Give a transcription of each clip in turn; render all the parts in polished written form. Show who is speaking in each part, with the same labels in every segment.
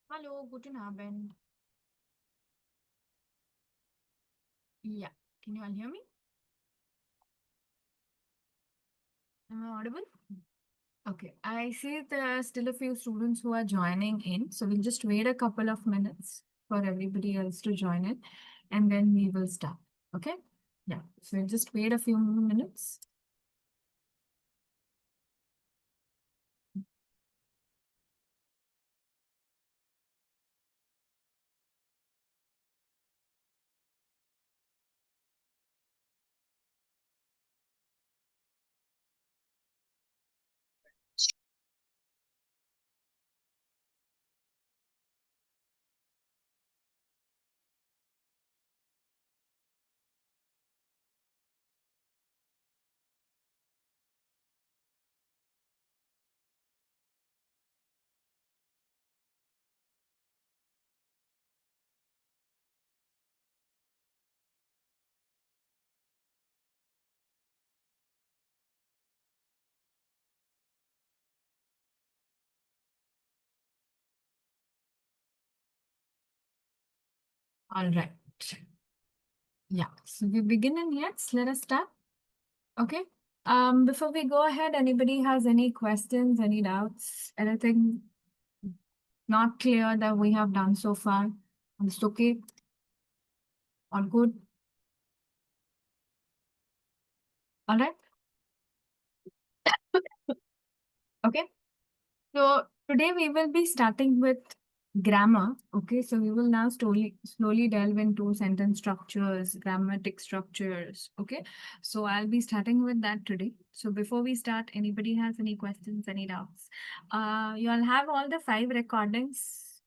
Speaker 1: Hallo, guten Abend. Yeah, can you all hear me? Am I audible? Okay, I see there are still a few students who are joining in, so we'll just wait a couple of minutes for everybody else to join in, and then we will start. Okay? Yeah, so we'll just wait a few minutes. All right. Yeah, so we begin and yes, let us start. Okay. Before we go ahead, anybody has any questions, any doubts, anything not clear that we have done so far? It's okay. All good. All right. Okay. So today we will be starting with grammar. Okay. So we will now slowly delve into sentence structures, grammatic structures. Okay. So I'll be starting with that today. So before we start, anybody has any questions, any doubts? You all have all the 5 recordings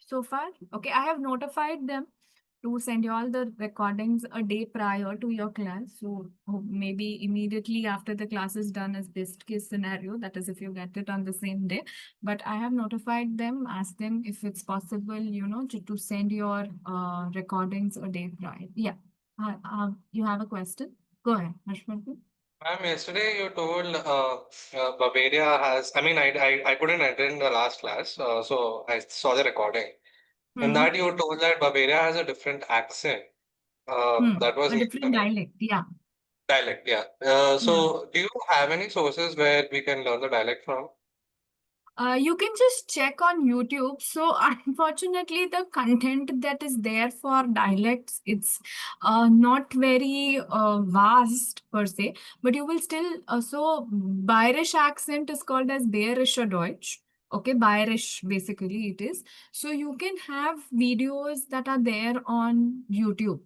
Speaker 1: so far. Okay. I have notified them to send you all the recordings a day prior to your class. So maybe immediately after the class is done as best case scenario. That is if you get it on the same day. But I have notified them, asked them if it's possible, to send your recordings a day prior. Yeah. You have a question? Go ahead, Harshvardhan.
Speaker 2: Ma'am, yesterday you told Bavaria has, I couldn't attend the last class, so I saw the recording. In
Speaker 1: Hmm.
Speaker 2: that you told that Bavaria has a different accent.
Speaker 1: Hmm.
Speaker 2: That was
Speaker 1: A
Speaker 2: new to
Speaker 1: different
Speaker 2: me.
Speaker 1: dialect. Yeah.
Speaker 2: Dialect, yeah.
Speaker 1: Yeah.
Speaker 2: So do you have any sources where we can learn the dialect from?
Speaker 1: You can just check on YouTube. So unfortunately, the content that is there for dialects, it's not very vast per se, but you will still, so Bayerisch accent is called as Bayerischer Deutsch. Okay, Bayerisch basically it is. So you can have videos that are there on YouTube.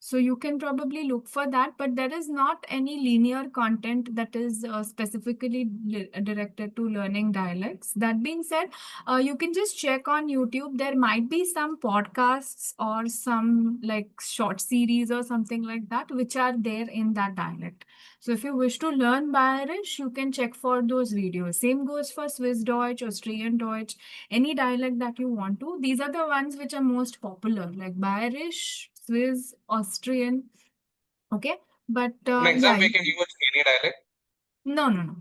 Speaker 1: So you can probably look for that, but there is not any linear content that is specifically directed to learning dialects. That being said, you can just check on YouTube. There might be some podcasts or some like short series or something like that, which are there in that dialect. So if you wish to learn Bayerisch, you can check for those videos. Same goes for Swiss Deutsch, Austrian Deutsch, any dialect that you want to. These are the ones which are most popular, like Bayerisch, Swiss, Austrian. Okay. But
Speaker 2: In exam
Speaker 1: yeah,
Speaker 2: we can use any dialect.
Speaker 1: no, no, no.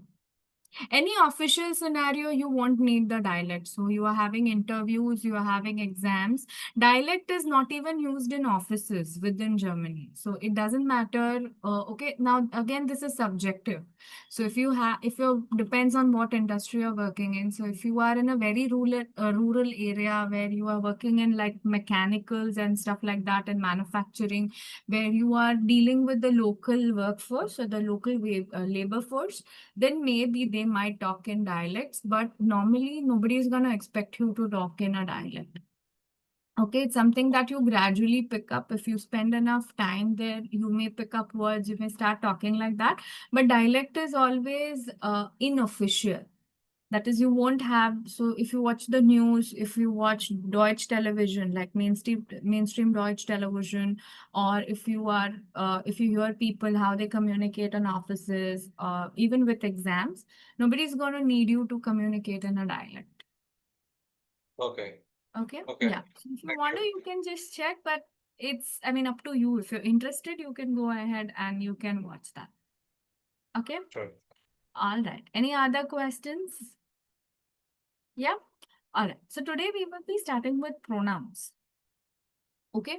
Speaker 1: Any official scenario, you won't need the dialect. So you are having interviews, you are having exams. Dialect is not even used in offices within Germany. So it doesn't matter. Okay, now again, this is subjective. So if you depends on what industry you're working in. So if you are in a very rural area where you are working in like mechanicals and stuff like that and manufacturing, where you are dealing with the local workforce or the local labor force, then maybe they might talk in dialects, but normally nobody is going to expect you to talk in a dialect. Okay, it's something that you gradually pick up. If you spend enough time there, you may pick up words, you may start talking like that. But dialect is always unofficial. That is, you won't have. So, if you watch the news, if you watch Deutsch television, like mainstream Deutsch television, or if you hear people how they communicate in offices, even with exams, nobody's going to need you to communicate in a dialect.
Speaker 2: Okay.
Speaker 1: Okay.
Speaker 2: Okay.
Speaker 1: Yeah. So if you
Speaker 2: Thank
Speaker 1: want
Speaker 2: you.
Speaker 1: to, you can just check, but I mean, up to you. If you're interested, you can go ahead and you can watch that. Okay.
Speaker 2: Sure.
Speaker 1: All right. Any other questions? Yeah. All right. So today we will be starting with pronouns. Okay.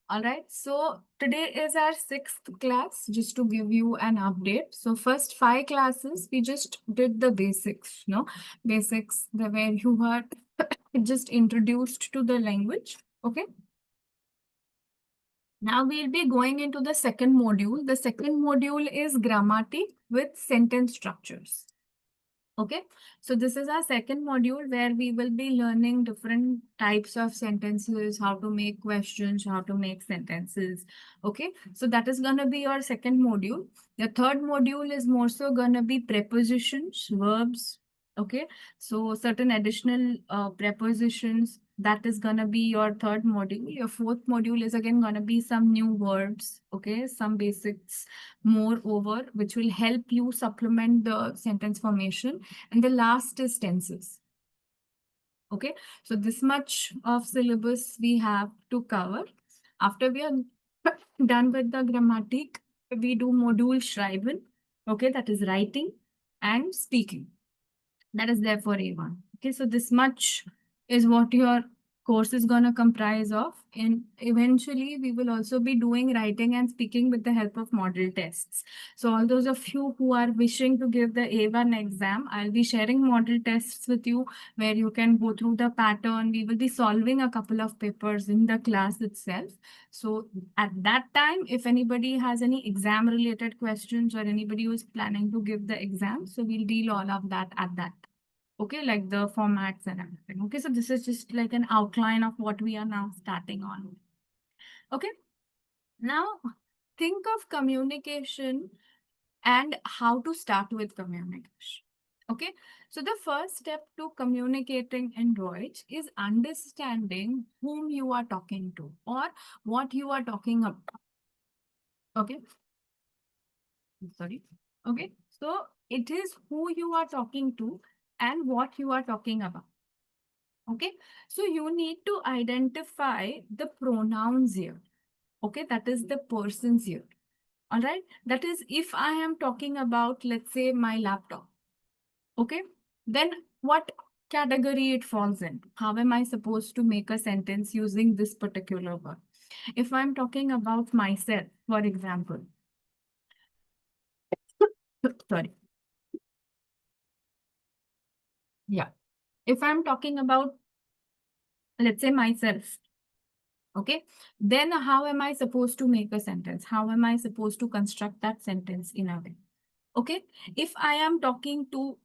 Speaker 1: All right. So today is our sixth class, just to give you an update. So first five classes, we just did the basics, basics, the where you were just introduced to the language. Okay. Now we'll be going into the second module. The second module is grammatic with sentence structures. Okay, so this is our second module where we will be learning different types of sentences, how to make questions, how to make sentences. Okay, so that is going to be our second module. The third module is more so going to be prepositions, verbs. Okay, so certain additional prepositions. That is going to be your third module. Your fourth module is again going to be some new words. Okay, some basics moreover, which will help you supplement the sentence formation. And the last is tenses. Okay, so this much of syllabus we have to cover. After we are done with the grammatic, we do module schreiben. Okay, that is writing and speaking. That is there for A1. Okay, so this much is what your course is going to comprise of. And eventually, we will also be doing writing and speaking with the help of model tests. So all those of you who are wishing to give the A1 exam, I'll be sharing model tests with you where you can go through the pattern. We will be solving a couple of papers in the class itself. So at that time, if anybody has any exam related questions or anybody who is planning to give the exam, so we'll deal all of that at that. Okay, like the formats and everything. Okay, so this is just like an outline of what we are now starting on. Okay, now think of communication and how to start with communication. Okay, so the first step to communicating in Deutsch is understanding whom you are talking to or what you are talking about. Okay, sorry. Okay, so it is who you are talking to and what you are talking about. Okay, so you need to identify the pronouns here. Okay, that is the persons here. All right, that is if I am talking about, let's say, my laptop. Okay, then what category it falls in? How am I supposed to make a sentence using this particular word? If I'm talking about myself, for example, sorry, yeah, if I'm talking about, let's say, myself, okay, then how am I supposed to make a sentence? How am I supposed to construct that sentence in a way? Okay, if I am talking to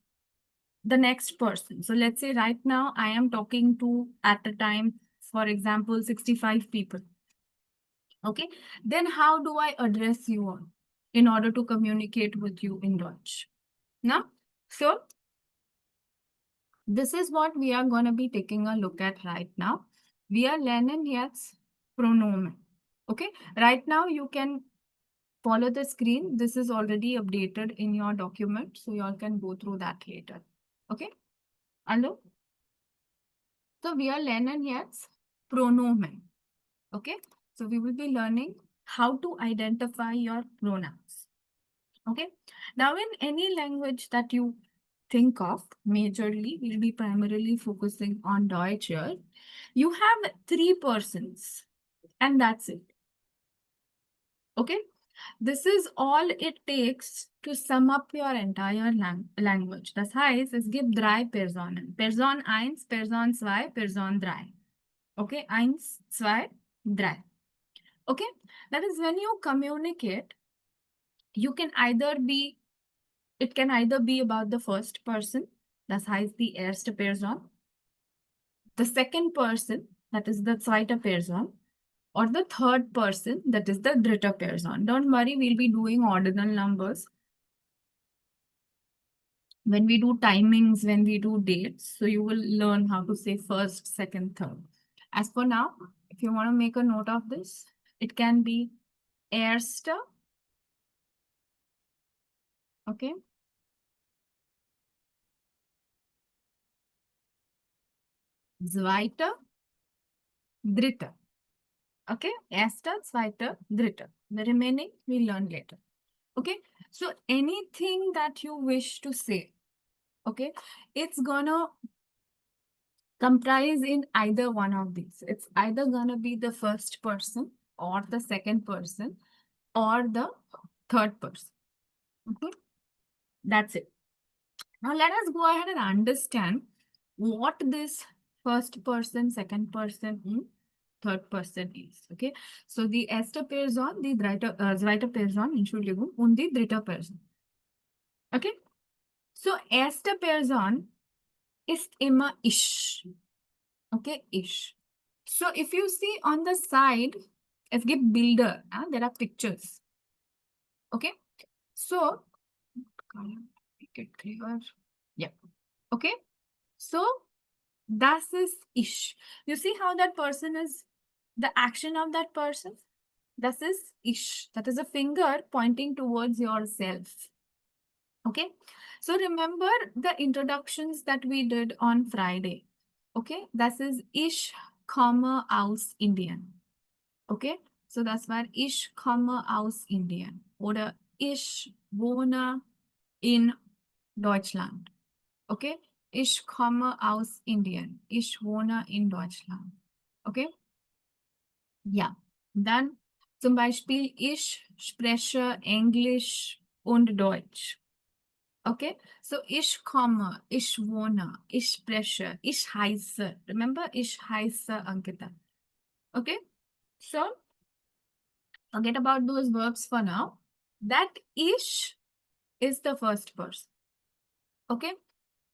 Speaker 1: the next person, so let's say right now I am talking to at a time, for example, 65 people. Okay, then how do I address you all in order to communicate with you in Dutch? Now, so this is what we are going to be taking a look at right now. We are learning jetzt pronomen. Okay, right now you can follow the screen. This is already updated in your document, so you all can go through that later. Okay, hello. So we are learning jetzt pronomen. Okay, so we will be learning how to identify your pronouns. Okay, now in any language that you think of, majorly, we'll be primarily focusing on Deutsch here. You have three persons, and that's it. Okay, this is all it takes to sum up your entire language. Das heißt, es gibt drei Personen. Person 1, Person 2, Person 3. Okay, 1, 2, 3. Okay, that is when you communicate, you can either be, it can either be about the first person, das heißt die erste Person, the second person, that is the zweite Person, or the third person, that is the dritte Person. Don't worry, we'll be doing ordinal numbers when we do timings, when we do dates. So you will learn how to say first, second, third. As for now, if you want to make a note of this, it can be erste, okay, zweite, dritte. Okay, erste, zweite, dritte. The remaining we'll learn later. Okay, so anything that you wish to say, okay, it's gonna comprise in either one of these. It's either going to be the first person or the second person or the third person. Okay, that's it. Now let us go ahead and understand what this first person, second person, and third person is. Okay, so the erste Person, die zweite Person, Entschuldigung, und die dritte Person. Okay, so erste Person ist immer ich. Okay, ich. So if you see on the side, es gibt Bilder, there are pictures. Okay, so make it clear. Yeah. Okay, so das ist ich. You see how that person is, the action of that person? Das ist ich. That is a finger pointing towards yourself. Okay, so remember the introductions that we did on Friday. Okay, das ist ich komme aus Indien. Okay, so das war ich komme aus Indien oder ich wohne in Deutschland. Okay, ich komme aus Indien. Ich wohne in Deutschland. Okay, ja. Dann zum Beispiel ich spreche Englisch und Deutsch. Okay, so ich komme, ich wohne, ich spreche, ich heiße. Remember, ich heiße Ankita. Okay, so forget about those verbs for now. That ich is the first person. Okay,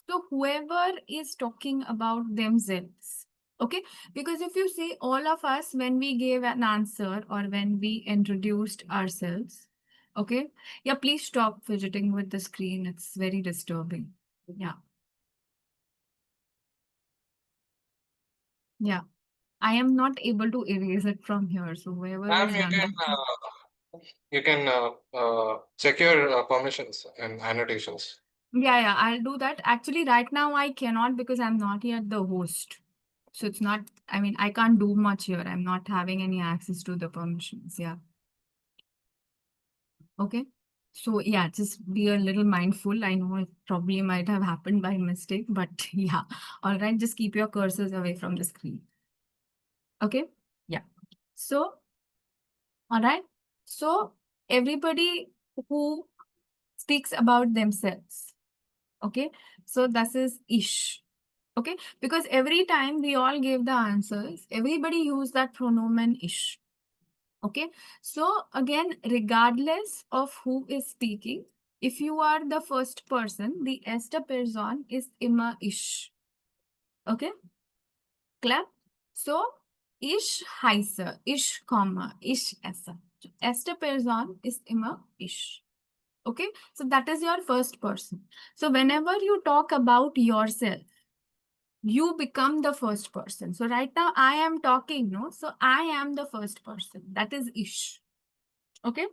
Speaker 1: so whoever is talking about themselves. Okay, because if you see all of us, when we gave an answer or when we introduced ourselves, okay, yeah, please stop fidgeting with the screen. It's very disturbing. Yeah. Yeah. I am not able to erase it from here. So whoever
Speaker 2: Ma'am,
Speaker 1: has done that.
Speaker 2: you can check your permissions and annotations.
Speaker 1: Yeah, I'll do that. Actually, right now I cannot because I'm not yet the host. So it's not, I mean, I can't do much here. I'm not having any access to the permissions. Yeah. Okay. So yeah, just be a little mindful. I know it probably might have happened by mistake, but yeah. All right. Just keep your cursors away from the screen. Okay. Yeah. So, all right. So everybody who speaks about themselves. Okay, so this is ish. Okay, because every time we all gave the answers, everybody used that pronomen ish. Okay, so again, regardless of who is speaking, if you are the first person, the erste Person is immer ish. Okay, klar? So, ich heiße, ich komme, ich esse. Erste Person ist immer ich. Okay, so that is your first person. So whenever you talk about yourself, you become the first person. So right now I am talking, no? So I am the first person. That is ish. Okay.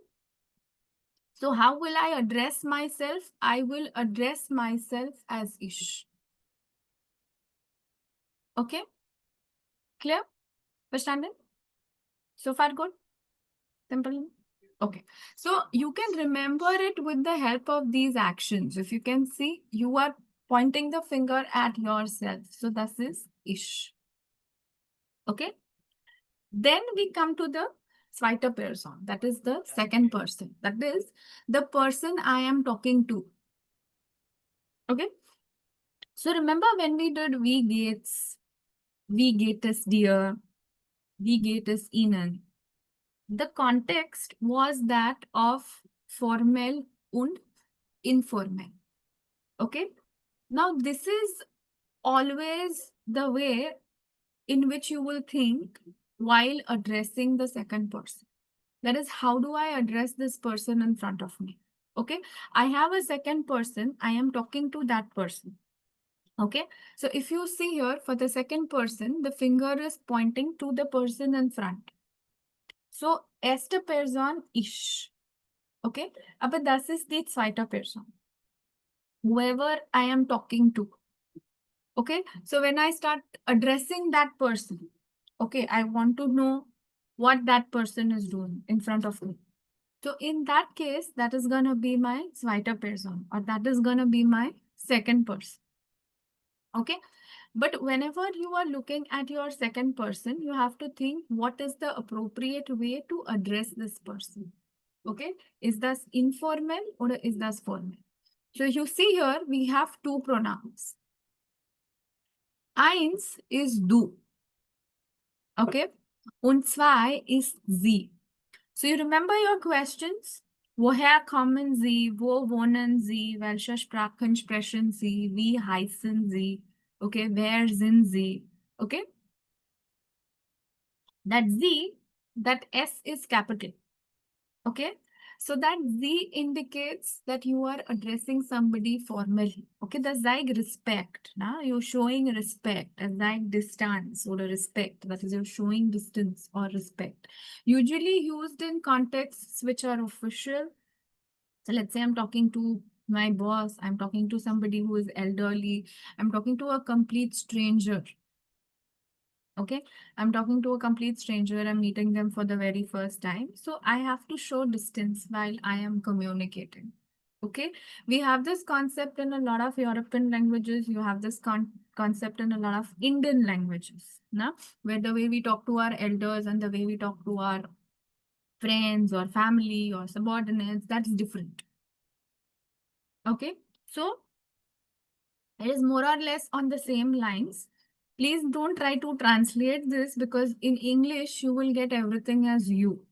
Speaker 1: So how will I address myself? I will address myself as ish. Okay. Clear? Verstanden? So far good? Simple? Okay. So you can remember it with the help of these actions. If you can see, you are pointing the finger at yourself. So this is ish. Okay. Then we come to the zweite Person. That is the second person. That is the person I am talking to. Okay. So remember when we did wie geht es dir, wie geht es Ihnen? The context was that of formal und informal. Okay. Now this is always the way in which you will think while addressing the second person. That is, how do I address this person in front of me? Okay, I have a second person, I am talking to that person. Okay, so if you see here for the second person, the finger is pointing to the person in front. So, erste Person ich. Okay, but das ist die zweite Person. Whoever I am talking to. Okay, so when I start addressing that person, okay, I want to know what that person is doing in front of me. So in that case, that is going to be my zweite Person or that is going to be my second person. Okay. But whenever you are looking at your second person, you have to think what is the appropriate way to address this person. Okay, is this informal or is this formal? So you see here, we have two pronouns. Eins is du. Okay. Und zwei ist sie. So you remember your questions? Woher kommen Sie? Wo wohnen Sie? Welche Sprachen sprechen Sie? Wie heißen Sie? Okay, wer sind Sie? Okay, that Z, that S is capital. Okay, so that Z indicates that you are addressing somebody formally. Okay, that's like respect. Now you're showing respect, as like distance or respect. That is, you're showing distance or respect. Usually used in contexts which are official. So let's say I'm talking to my boss, I'm talking to somebody who is elderly, I'm talking to a complete stranger. Okay, I'm talking to a complete stranger, I'm meeting them for the very first time. So I have to show distance while I am communicating. Okay, we have this concept in a lot of European languages. You have this concept in a lot of Indian languages, now, where the way we talk to our elders and the way we talk to our friends or family or subordinates, that's different. Okay, so it is more or less on the same lines. Please don't try to translate this because in English, you will get everything as you.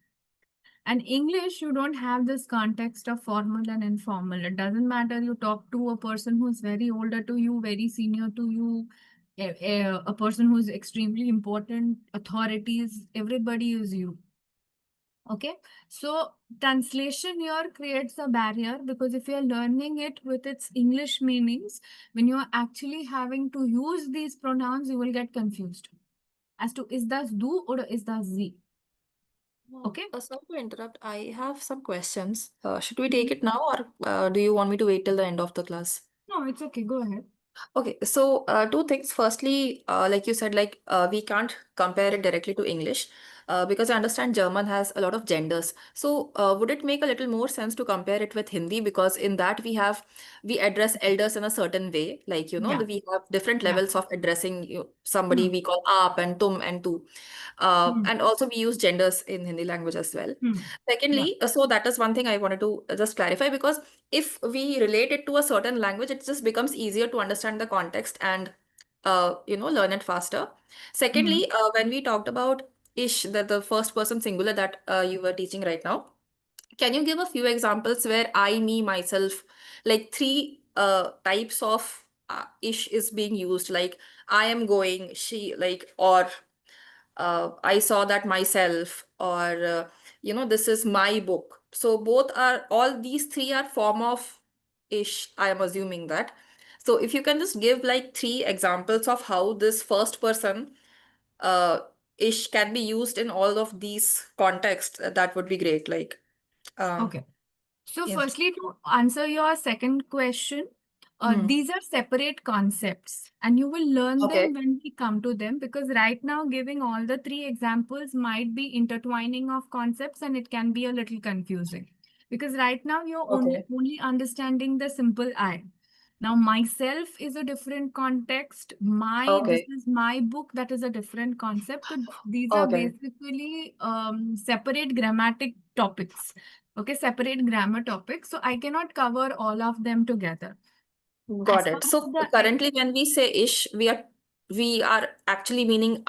Speaker 1: And English, you don't have this context of formal and informal. It doesn't matter you talk to a person who's very older to you, very senior to you, a person who's extremely important, authorities, everybody is you. Okay, so translation here creates a barrier because if you're learning it with its English meanings, when you're actually having to use these pronouns, you will get confused as to is that do or is that z. Okay.
Speaker 3: Sorry to interrupt. I have some questions. Should we take
Speaker 1: Mhm.
Speaker 3: it now, or do you want me to wait till the end of the class?
Speaker 1: No, it's okay. Go ahead.
Speaker 3: Okay, so two things. Firstly, like you said, like we can't compare it directly to English because I understand German has a lot of genders. So would it make a little more sense to compare it with Hindi? Because in that we address elders in a certain way. Like,
Speaker 1: Yeah.
Speaker 3: we have different
Speaker 1: Yeah.
Speaker 3: levels of addressing somebody
Speaker 1: Hmm.
Speaker 3: we call aap and tum and tu.
Speaker 1: Hmm.
Speaker 3: And also we use genders in Hindi language as well.
Speaker 1: Hmm. Yeah.
Speaker 3: Secondly, so that is one thing I wanted to just clarify because if we relate it to a certain language, it just becomes easier to understand the context and learn it faster.
Speaker 1: Hmm.
Speaker 3: Secondly, when we talked about ish, the first person singular that you were teaching right now, can you give a few examples where I, me, myself, like three types of ish is being used, like I am going, she, like, or I saw that myself, or this is my book. So both are, all these three are form of ish, I am assuming that. So if you can just give like three examples of how this first person uh, ish can be used in all of these contexts, that would be great. Like, um,
Speaker 1: Okay. So,
Speaker 3: yeah.
Speaker 1: firstly, to answer your second question,
Speaker 3: Hmm.
Speaker 1: these are separate concepts and you will learn them
Speaker 3: Okay.
Speaker 1: when we come to them because right now, giving all the three examples might be intertwining of concepts and it can be a little confusing because right now you're only,
Speaker 3: Okay.
Speaker 1: only understanding the simple I. Now, myself is a different context. This
Speaker 3: Okay.
Speaker 1: is my book, that is a different concept. So, these are
Speaker 3: Okay.
Speaker 1: basically separate grammatic topics. Okay, separate grammar topics. So I cannot cover all of them together. As
Speaker 3: Got
Speaker 1: far
Speaker 3: it.
Speaker 1: as
Speaker 3: So
Speaker 1: the
Speaker 3: currently when we say ish, we are actually meaning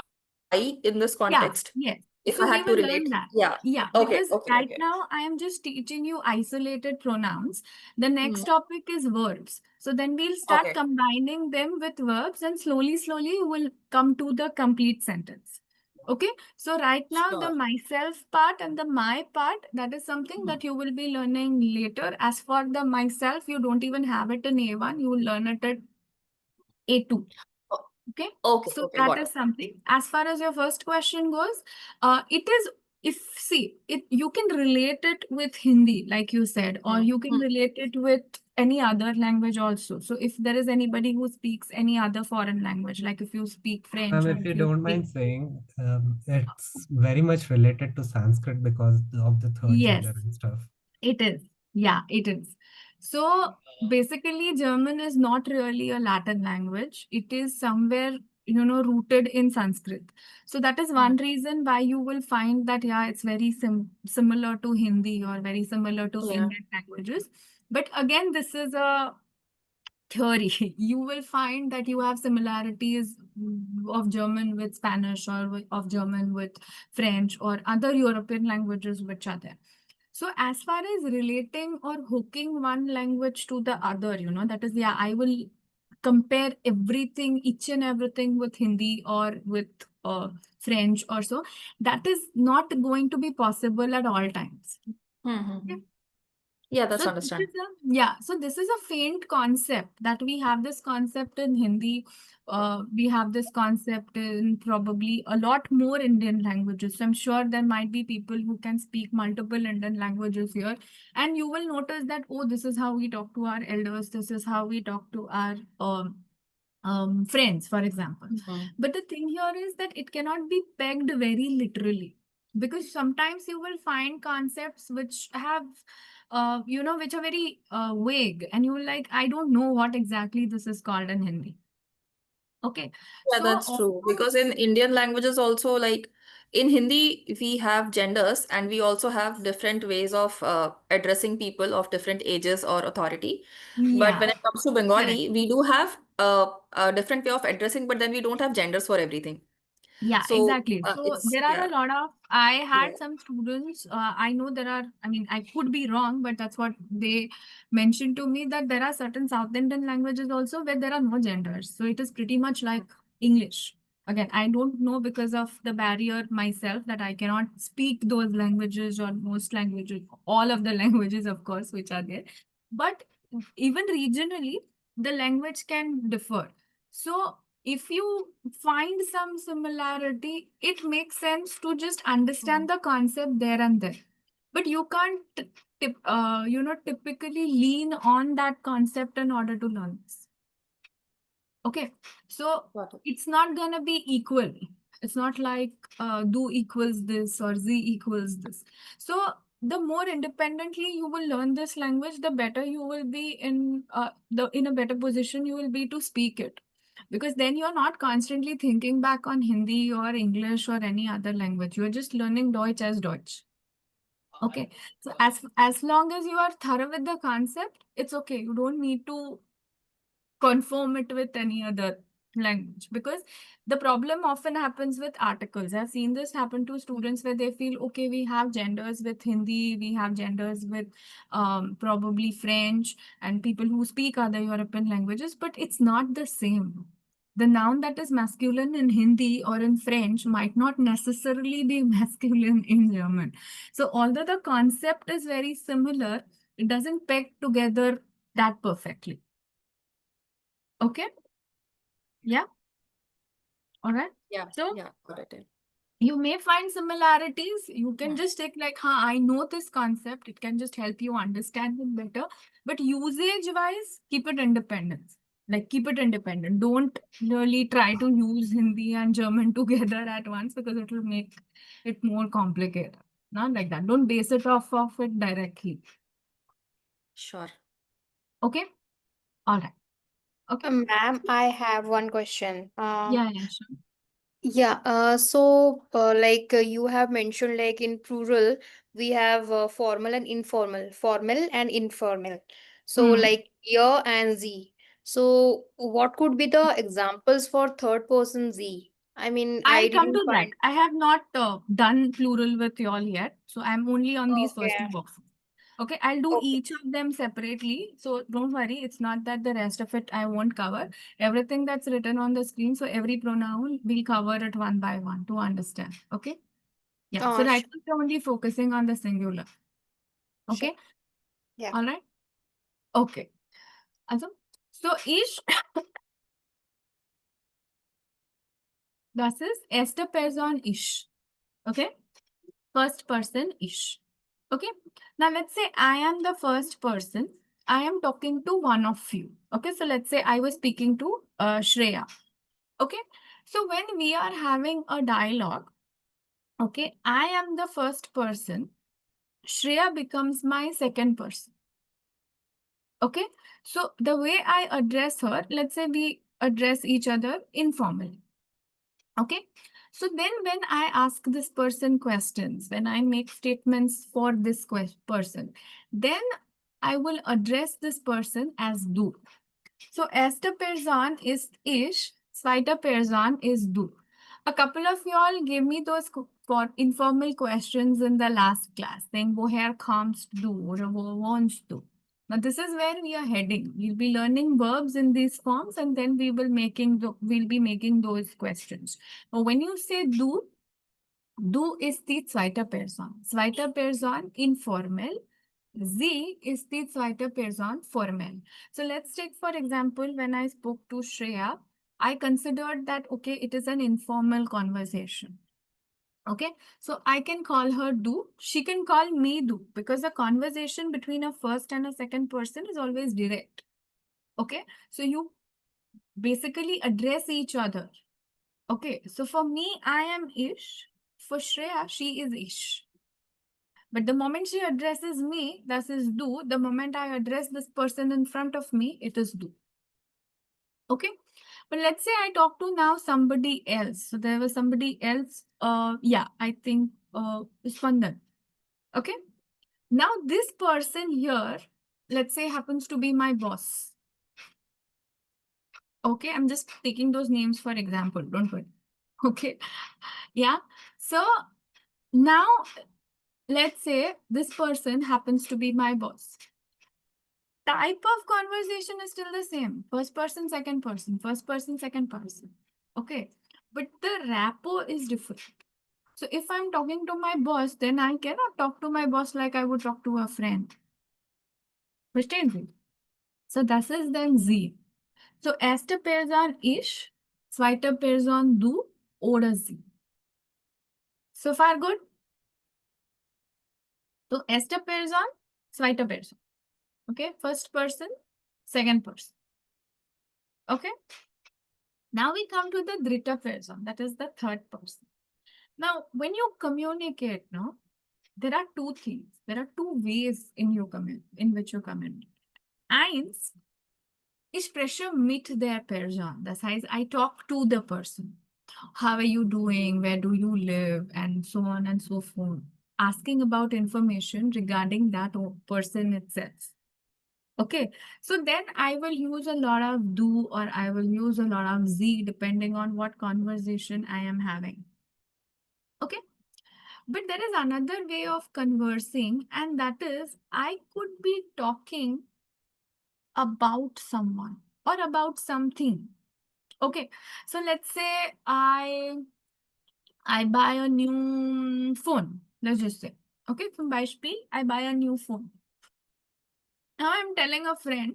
Speaker 3: I in this context.
Speaker 1: yeah, yes.
Speaker 3: If I had
Speaker 1: So
Speaker 3: to
Speaker 1: we will
Speaker 3: relate.
Speaker 1: learn that.
Speaker 3: Yeah.
Speaker 1: Yeah,
Speaker 3: Okay.
Speaker 1: because
Speaker 3: Okay.
Speaker 1: right
Speaker 3: Okay.
Speaker 1: now I am just teaching you isolated pronouns. The next
Speaker 3: Hmm.
Speaker 1: topic is verbs. So then we'll start
Speaker 3: Okay.
Speaker 1: combining them with verbs and slowly, slowly you will come to the complete sentence. Okay, so right now the
Speaker 3: Sure.
Speaker 1: myself part and the my part, that is something
Speaker 3: Hmm.
Speaker 1: that you will be learning later. As for the myself, you don't even have it in A1, you will learn it at A2.
Speaker 3: O-
Speaker 1: Okay,
Speaker 3: Okay.
Speaker 1: so
Speaker 3: Okay.
Speaker 1: that
Speaker 3: Got
Speaker 1: is
Speaker 3: it.
Speaker 1: something. As far as your first question goes, it is if see it you can relate it with Hindi, like you said, or
Speaker 3: Hmm.
Speaker 1: you can
Speaker 3: Hmm.
Speaker 1: relate it with any other language also. So if there is anybody who speaks any other foreign language, like if you speak French or
Speaker 4: If
Speaker 1: if
Speaker 4: you
Speaker 1: you
Speaker 4: don't
Speaker 1: speak
Speaker 4: mind saying, it's very much related to Sanskrit because of the third
Speaker 1: yes,
Speaker 4: gender and stuff.
Speaker 1: it is. Yeah, it is. So basically, German is not really a Latin language. It is somewhere, rooted in Sanskrit. So that is one reason why you will find that, yeah, it's very similar to Hindi or very similar to
Speaker 3: Yeah.
Speaker 1: Indian languages. But again, this is a theory. You will find that you have similarities of German with Spanish or of German with French or other European languages which are there. So as far as relating or hooking one language to the other, that is, yeah, I will compare everything, each and everything with Hindi or with French or so. That is not going to be possible at all times.
Speaker 3: Mm-hmm.
Speaker 1: Okay?
Speaker 3: Yeah, that's
Speaker 1: So this
Speaker 3: understand.
Speaker 1: is so this is a faint concept that we have this concept in Hindi. We have this concept in probably a lot more Indian languages. So I'm sure there might be people who can speak multiple Indian languages here, and you will notice that, oh, this is how we talk to our elders. This is how we talk to our friends, for example.
Speaker 3: Mm-hmm.
Speaker 1: But the thing here is that it cannot be pegged very literally, because sometimes you will find concepts which have, which are very vague, and you will like, I don't know what exactly this is called in Hindi. Okay,
Speaker 3: Yeah,
Speaker 1: so
Speaker 3: that's
Speaker 1: also,
Speaker 3: true. Because in Indian languages also, like in Hindi, we have genders and we also have different ways of addressing people of different ages or authority. But
Speaker 1: yeah,
Speaker 3: when it comes to
Speaker 1: correct.
Speaker 3: Bengali, we do have a different way of addressing, but then we don't have genders for everything.
Speaker 1: Yeah,
Speaker 3: So
Speaker 1: exactly. So
Speaker 3: it's,
Speaker 1: there are
Speaker 3: yeah.
Speaker 1: a lot of, I
Speaker 3: Yeah.
Speaker 1: had some students, I know there are, I mean, I could be wrong, but that's what they mentioned to me, that there are certain South Indian languages also where there are no genders. So it is pretty much like English. Again, I don't know because of the barrier myself that I cannot speak those languages or most languages, all of the languages, of course, which are there. But even regionally, the language can differ. So if you find some similarity, it makes sense to just understand the concept there and there. But you can't, typically lean on that concept in order to learn this. Okay, so
Speaker 3: Got it.
Speaker 1: it's not gonna be equal. It's not like do equals this or z equals this. So the more independently you will learn this language, the better you will be in a better position you will be to speak it. Because then you're not constantly thinking back on Hindi or English or any other language. You're just learning Deutsch as Deutsch. Okay. So as long as you are thorough with the concept, it's okay. You don't need to conform it with any other language, because the problem often happens with articles. I've seen this happen to students where they feel, okay, we have genders with Hindi, we have genders with probably French and people who speak other European languages, but it's not the same. The noun that is masculine in Hindi or in French might not necessarily be masculine in German. So although the concept is very similar, it doesn't peg together that perfectly. Okay. Yeah. All right.
Speaker 3: Yeah.
Speaker 1: So
Speaker 3: Yeah. Got it.
Speaker 1: you may find similarities. You can
Speaker 3: Hmm.
Speaker 1: just take like, I know this concept. It can just help you understand it better. But usage wise, keep it independent. Like keep it independent. Don't really try to use Hindi and German together at once, because it will make it more complicated. Not like that. Don't base it off of it directly.
Speaker 3: Sure.
Speaker 1: Okay. All right. Okay.
Speaker 5: Ma'am, I have one question.
Speaker 1: Yeah, sure.
Speaker 5: Yeah, you have mentioned, like in plural, we have formal and informal, formal and informal. So,
Speaker 1: Hmm.
Speaker 5: like year and Z. So, what could be the examples for third person Z? I mean, I
Speaker 1: I'll come
Speaker 5: didn't
Speaker 1: to that.
Speaker 5: find.
Speaker 1: I have not done plural with y'all yet. So I'm only on these first two
Speaker 5: Okay.
Speaker 1: boxes. Okay, I'll do
Speaker 5: Okay.
Speaker 1: each of them separately. So don't worry, it's not that the rest of it I won't cover. Everything that's written on the screen, so every pronoun, we'll cover it one by one to understand. Okay? Yeah. So right
Speaker 5: Sure.
Speaker 1: now we're only focusing on the singular.
Speaker 5: Sure.
Speaker 1: Okay?
Speaker 5: Yeah.
Speaker 1: All right? Okay. Also, so ish, das ist erste Person ish. Okay? First person ish. Okay. Now let's say I am the first person. I am talking to one of you. Okay. So let's say I was speaking to Shreya. Okay. So when we are having a dialogue, okay, I am the first person. Shreya becomes my second person. Okay. So the way I address her, let's say we address each other informally. Okay. So then when I ask this person questions, when I make statements for this person, then I will address this person as du. So erste Person ist ich, zweite Person is du. A couple of y'all gave me those for informal questions in the last class, saying woher kommst du or wo wohnst du. Now this is where we are heading. We'll be learning verbs in these forms, and then we'll be making those questions. Now when you say du ist die zweite Person. Zweite Person informell. Sie ist die zweite Person formell. So let's take, for example, when I spoke to Shreya, I considered that, okay, it is an informal conversation. Okay, so I can call her du. She can call me du, because the conversation between a first and a second person is always direct. Okay, so you basically address each other. Okay, so for me, I am ish. For Shreya, she is ish. But the moment she addresses me, that is do. The moment I address this person in front of me, it is do. Okay. But let's say I talk to now somebody else. So there was somebody else. Yeah, I think Spandan. Okay. Now this person here, let's say happens to be my boss. Okay. I'm just taking those names for example. Don't worry. Okay. Yeah. So now let's say this person happens to be my boss. Type of conversation is still the same. First person, second person, first person, second person. Okay. But the rapport is different. So if I'm talking to my boss, then I cannot talk to my boss like I would talk to a friend. Verstehen Sie? So das ist dann Sie. So erste Person ich, zweite Person du oder sie. So far good? So erste Person, zweite Person. Okay, first person, second person. Okay. Now we come to the dritte person, that is the third person. Now, when you communicate, no, there are two things. There are two ways in which you communicate. Eins, ich spreche mit der Person. Das heißt, I talk to the person. How are you doing? Where do you live? And so on and so forth. Asking about information regarding that person itself. Okay, so then I will use a lot of do or I will use a lot of z depending on what conversation I am having. Okay, but there is another way of conversing, and that is I could be talking about someone or about something. Okay, so let's say I buy a new phone. Let's just say, okay, from Beispiel, I buy a new phone. Now I'm telling a friend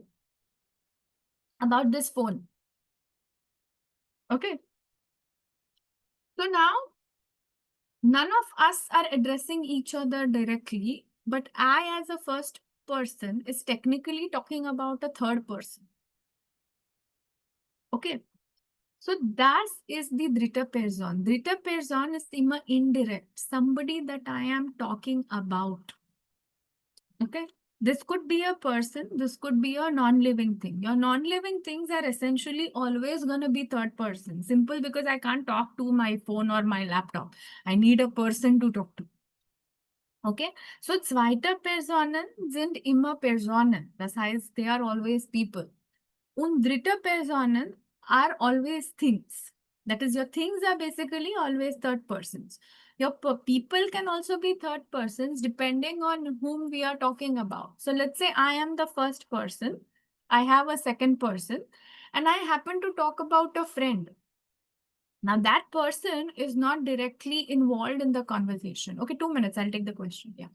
Speaker 1: about this phone. Okay, so now none of us are addressing each other directly, but I, as a first person, is technically talking about a third person. Okay. So that is the dritte Person. Dritte Person is immer indirect, somebody that I am talking about. Okay. This could be a person, this could be a non-living thing. Your non-living things are essentially always going to be third person. Simple, because I can't talk to my phone or my laptop. I need a person to talk to. Okay, so zweite Personen sind immer Personen. Das heißt, they are always people. Und dritte Personen are always things. That is, your things are basically always third persons. Your people can also be third persons depending on whom we are talking about. So let's say I am the first person, I have a second person, and I happen to talk about a friend. Now that person is not directly involved in the conversation. Okay, 2 minutes, I'll take the question. Yeah.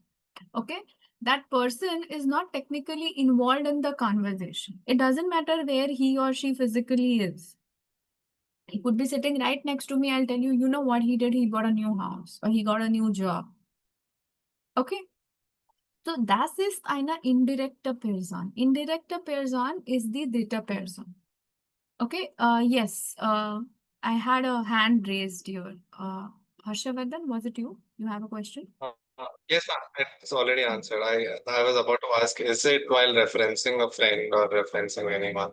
Speaker 1: Okay, that person is not technically involved in the conversation. It doesn't matter where he or she physically is. He could be sitting right next to me. I'll tell you, you know what he did? He got a new house or he got a new job. Okay. So das ist eine indirekte Person. Indirekte Person is the dritte Person. Okay. Yes. I had a hand raised here. Harshavardhan, was it you? You have a question?
Speaker 2: Yes, ma'am. It's already answered. I was about to ask, is it while referencing a friend or referencing anyone?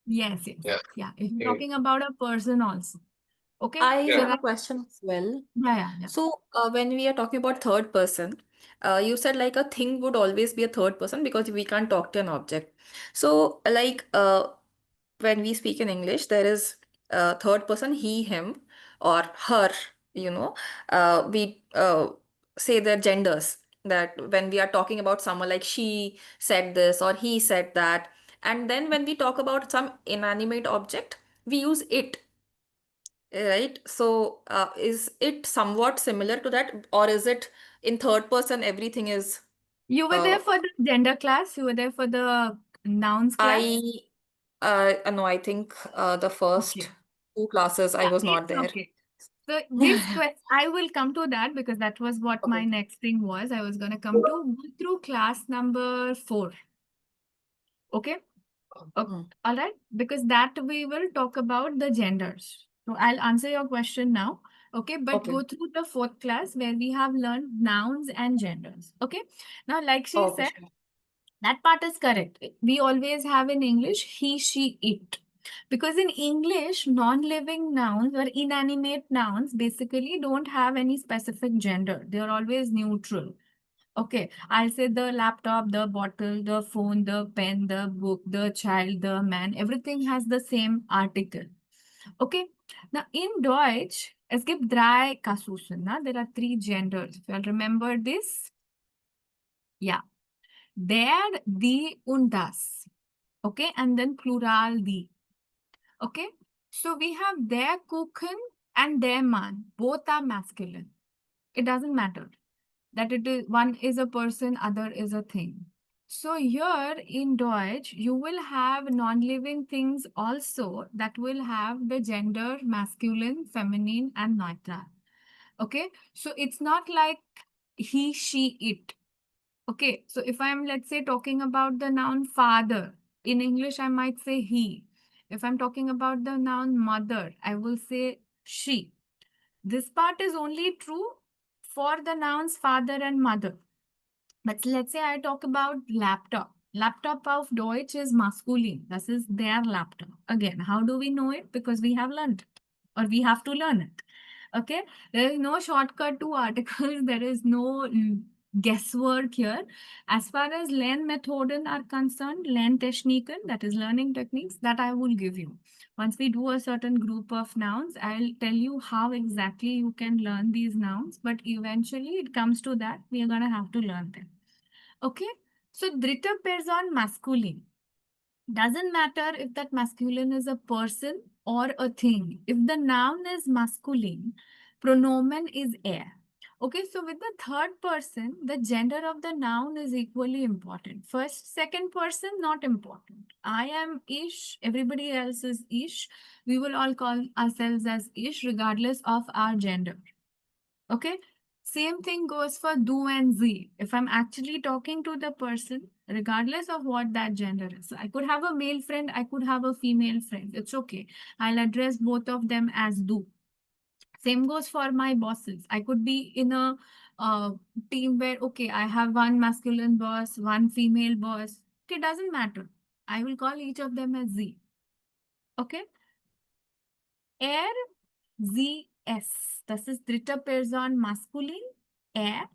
Speaker 1: Yes, yes.
Speaker 2: Yeah.
Speaker 1: Yeah. If you're
Speaker 2: Yeah.
Speaker 1: talking about a person also. Okay.
Speaker 3: I
Speaker 1: So
Speaker 3: have
Speaker 2: Yeah.
Speaker 3: a question as well.
Speaker 1: yeah.
Speaker 3: So, when we are talking about third person, you said like a thing would always be a third person because we can't talk to an object. So, like, when we speak in English, there is third person, he, him, or her, you know. We say their genders. That when we are talking about someone, like she said this or he said that. And then when we talk about some inanimate object, we use it. Right. So, is it somewhat similar to that, or is it in third person everything is
Speaker 1: You were there
Speaker 3: uh
Speaker 1: for the gender class, you were there for the nouns class.
Speaker 3: I no, I think the first
Speaker 1: Okay.
Speaker 3: two classes I
Speaker 1: Yeah,
Speaker 3: was not
Speaker 1: it's
Speaker 3: there.
Speaker 1: okay. So this question, I will come to that because that was what my
Speaker 3: Okay.
Speaker 1: next thing was. I was going to come to go through class number 4. Okay.
Speaker 3: Hmm.
Speaker 1: All right. Because that we will talk about the genders. So I'll answer your question now. Okay. But
Speaker 3: Okay.
Speaker 1: go through the 4th class where we have learned nouns and genders. Okay. Now, like she
Speaker 3: Okay,
Speaker 1: said,
Speaker 3: sure.
Speaker 1: that part is correct. We always have in English he, she, it. Because in English, non-living nouns or inanimate nouns basically don't have any specific gender. They are always neutral. Okay, I'll say the laptop, the bottle, the phone, the pen, the book, the child, the man, everything has the same article. Okay, now in Deutsch, es gibt drei Kasusen. Na? There are 3 genders. If you'll remember this, yeah, der, die und das. Okay, and then plural die. Okay, so we have der Kuchen and der Mann. Both are masculine. It doesn't matter that it is one is a person, other is a thing. So here in Deutsch, you will have non-living things also that will have the gender masculine, feminine, and neutral. Okay, so it's not like he, she, it. Okay, so if I'm, let's say, talking about the noun father, in English, I might say he. If I'm talking about the noun mother, I will say she. This part is only true for the nouns father and mother. But let's say I talk about laptop. Laptop of Deutsch is masculine. This is their laptop. Again, how do we know it? Because we have learned it or we have to learn it. Okay, there is no shortcut to articles. There is no guesswork here. As far as Lernmethoden are concerned, Lerntekniken, that is learning techniques, that I will give you. Once we do a certain group of nouns, I'll tell you how exactly you can learn these nouns. But eventually it comes to that, we are going to have to learn them. Okay, so dritte Person masculine. Doesn't matter if that masculine is a person or a thing. If the noun is masculine, pronomen is er. Okay, so with the third person, the gender of the noun is equally important. First, second person, not important. I am ish, everybody else is ish. We will all call ourselves as ish regardless of our gender. Okay. Same thing goes for do and z. If I'm actually talking to the person, regardless of what that gender is. So I could have a male friend, I could have a female friend. It's okay. I'll address both of them as do. Same goes for my bosses. I could be in a team where, okay, I have one masculine boss, one female boss. Okay, doesn't matter. I will call each of them as Z. Okay. Er ZS. Das ist dritte Person maskulin, er.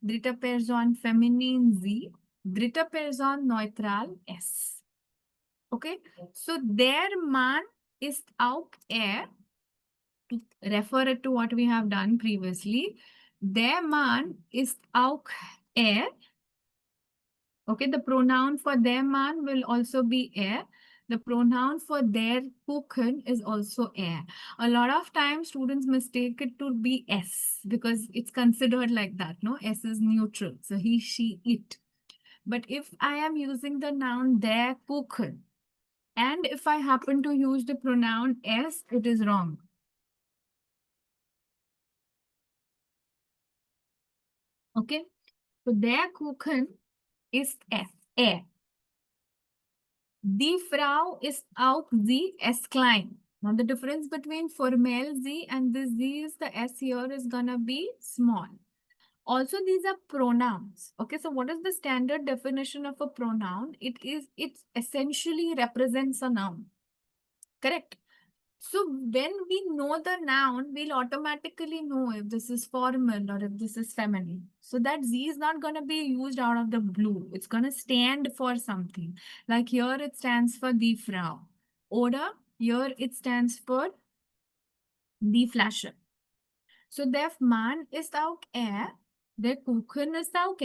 Speaker 1: Dritte Person feminin, sie. Dritte Person neutral, es. Okay, so der Mann ist auch er. To refer it to what we have done previously. Der Mann ist auch er. Okay, the pronoun for their man will also be er. The pronoun for their Kuchen is also er. A lot of times students mistake it to be s because it's considered like that. No, s is neutral. So he, she, it. But if I am using the noun their Kuchen and if I happen to use the pronoun s, it is wrong. Okay, so their Kuchen is s, er. Die Frau ist auch sie, S klein. Now the difference between formel Z and this Z is the S here is gonna be small. Also, these are pronouns. Okay, so what is the standard definition of a pronoun? It essentially represents a noun. Correct. So when we know the noun, we'll automatically know if this is formal or if this is feminine. So that Z is not going to be used out of the blue. It's going to stand for something. Like here it stands for die Frau. Oder here it stands for die Flasche. So der Mann ist auch der Kuchen ist auch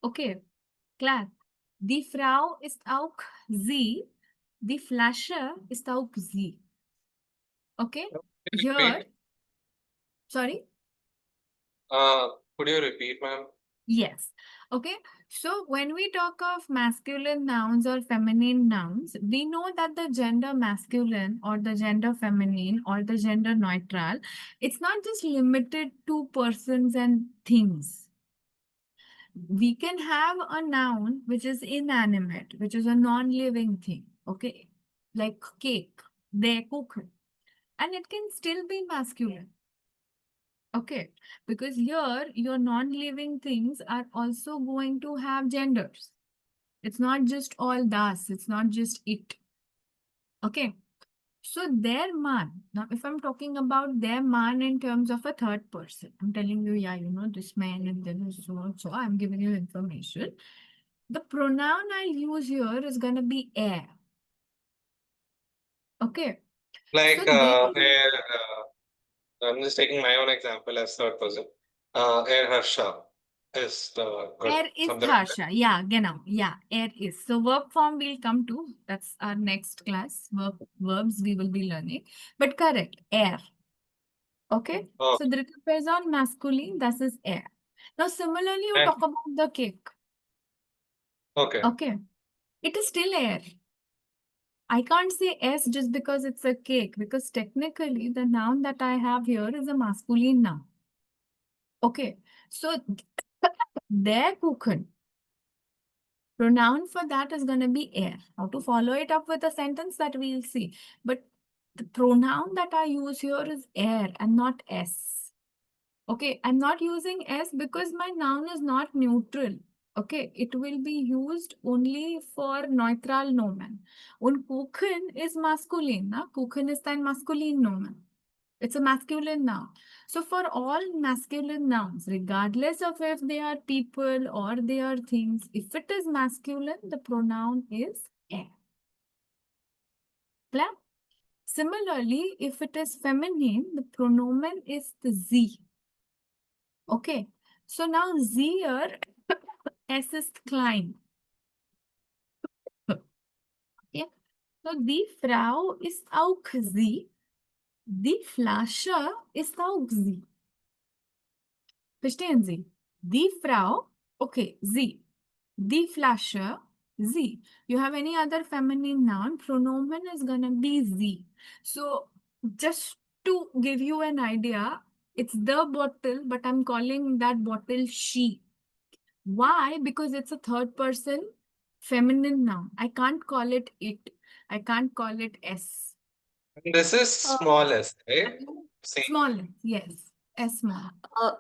Speaker 1: Okay, klar. Die Frau ist auch sie. Die Flasche ist auch sie. Okay,
Speaker 2: Could you
Speaker 1: here,
Speaker 2: repeat?
Speaker 1: sorry.
Speaker 2: Could you repeat, ma'am?
Speaker 1: Yes. Okay. So when we talk of masculine nouns or feminine nouns, we know that the gender masculine or the gender feminine or the gender neutral, it's not just limited to persons and things. We can have a noun which is inanimate, which is a non-living thing. Okay. Like cake, der Kuchen. And it can still be masculine. Okay, because here your non-living things are also going to have genders. It's not just all das, it's not just it. Okay, so their man. Now, if I'm talking about their man in terms of a third person, I'm telling you, yeah, you know, this man and then so and so, I'm giving you information. The pronoun I use here is going to be er. Okay,
Speaker 2: Like,
Speaker 1: so there
Speaker 2: I'm just taking my own example as third person. Harsha is the good,
Speaker 1: er ist
Speaker 2: something like that.
Speaker 1: Harsha. Yeah, genau. Yeah, er ist. So verb form we'll come to. That's our next class. Verbs we will be learning. But correct, er. Okay.
Speaker 2: Oh,
Speaker 1: So dritte Person masculine, das ist er. Now similarly, you
Speaker 2: and
Speaker 1: talk about the cake.
Speaker 2: okay.
Speaker 1: Okay. It is still air. I can't say S just because it's a cake, because technically the noun that I have here is a masculine noun. Okay. So der Kuchen. Pronoun for that is going to be er. How to follow it up with a sentence that we'll see. But the pronoun that I use here is er and not s. Okay, I'm not using s because my noun is not neutral. Okay, it will be used only for neutral nomen. Und Kuchen is masculine. Na? Kuchen ist ein masculine nomen. It's a masculine noun. So for all masculine nouns, regardless of if they are people or they are things, if it is masculine, the pronoun is er. Clear? Similarly, if it is feminine, the pronomen is the sie. Okay. So now sie here, S is klein. Okay. So die Frau ist auch sie. Die Flasche ist auch sie. Verstehen Sie? Die Frau, okay, sie. Die Flasche, sie. You have any other feminine noun, pronomen is gonna be sie. So just to give you an idea, it's the bottle, but I'm calling that bottle she. Why? Because it's a third person feminine noun. I can't call it it. I can't call it s.
Speaker 2: This is smallest, right? See,
Speaker 1: Small, yes. S small.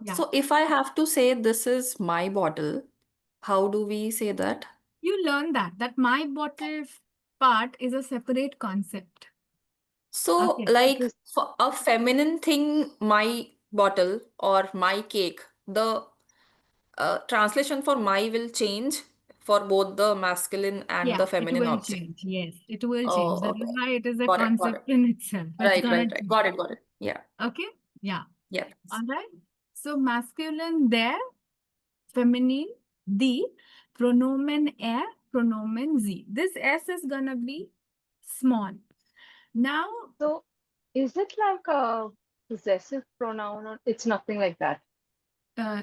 Speaker 1: Yeah.
Speaker 3: So if I have to say this is my bottle, how do we say that?
Speaker 1: You learn that my bottle part is a separate concept.
Speaker 3: So
Speaker 1: Okay.
Speaker 3: like for a feminine thing, my bottle or my cake, the translation for my will change for both the masculine and
Speaker 1: Yeah,
Speaker 3: the
Speaker 1: it
Speaker 3: feminine
Speaker 1: will
Speaker 3: object.
Speaker 1: change. Yes, it will
Speaker 3: Oh,
Speaker 1: change. That is
Speaker 3: okay.
Speaker 1: why it is a
Speaker 3: Got it.
Speaker 1: concept in itself. It's
Speaker 3: Right,
Speaker 1: gonna
Speaker 3: right.
Speaker 1: change.
Speaker 3: Got it. Yeah.
Speaker 1: Okay. Yeah.
Speaker 3: Yeah.
Speaker 1: All right. So masculine there, feminine the, pronomen er, pronomen sie. This s is gonna be small. Now,
Speaker 6: So is it like a possessive pronoun or it's nothing like that?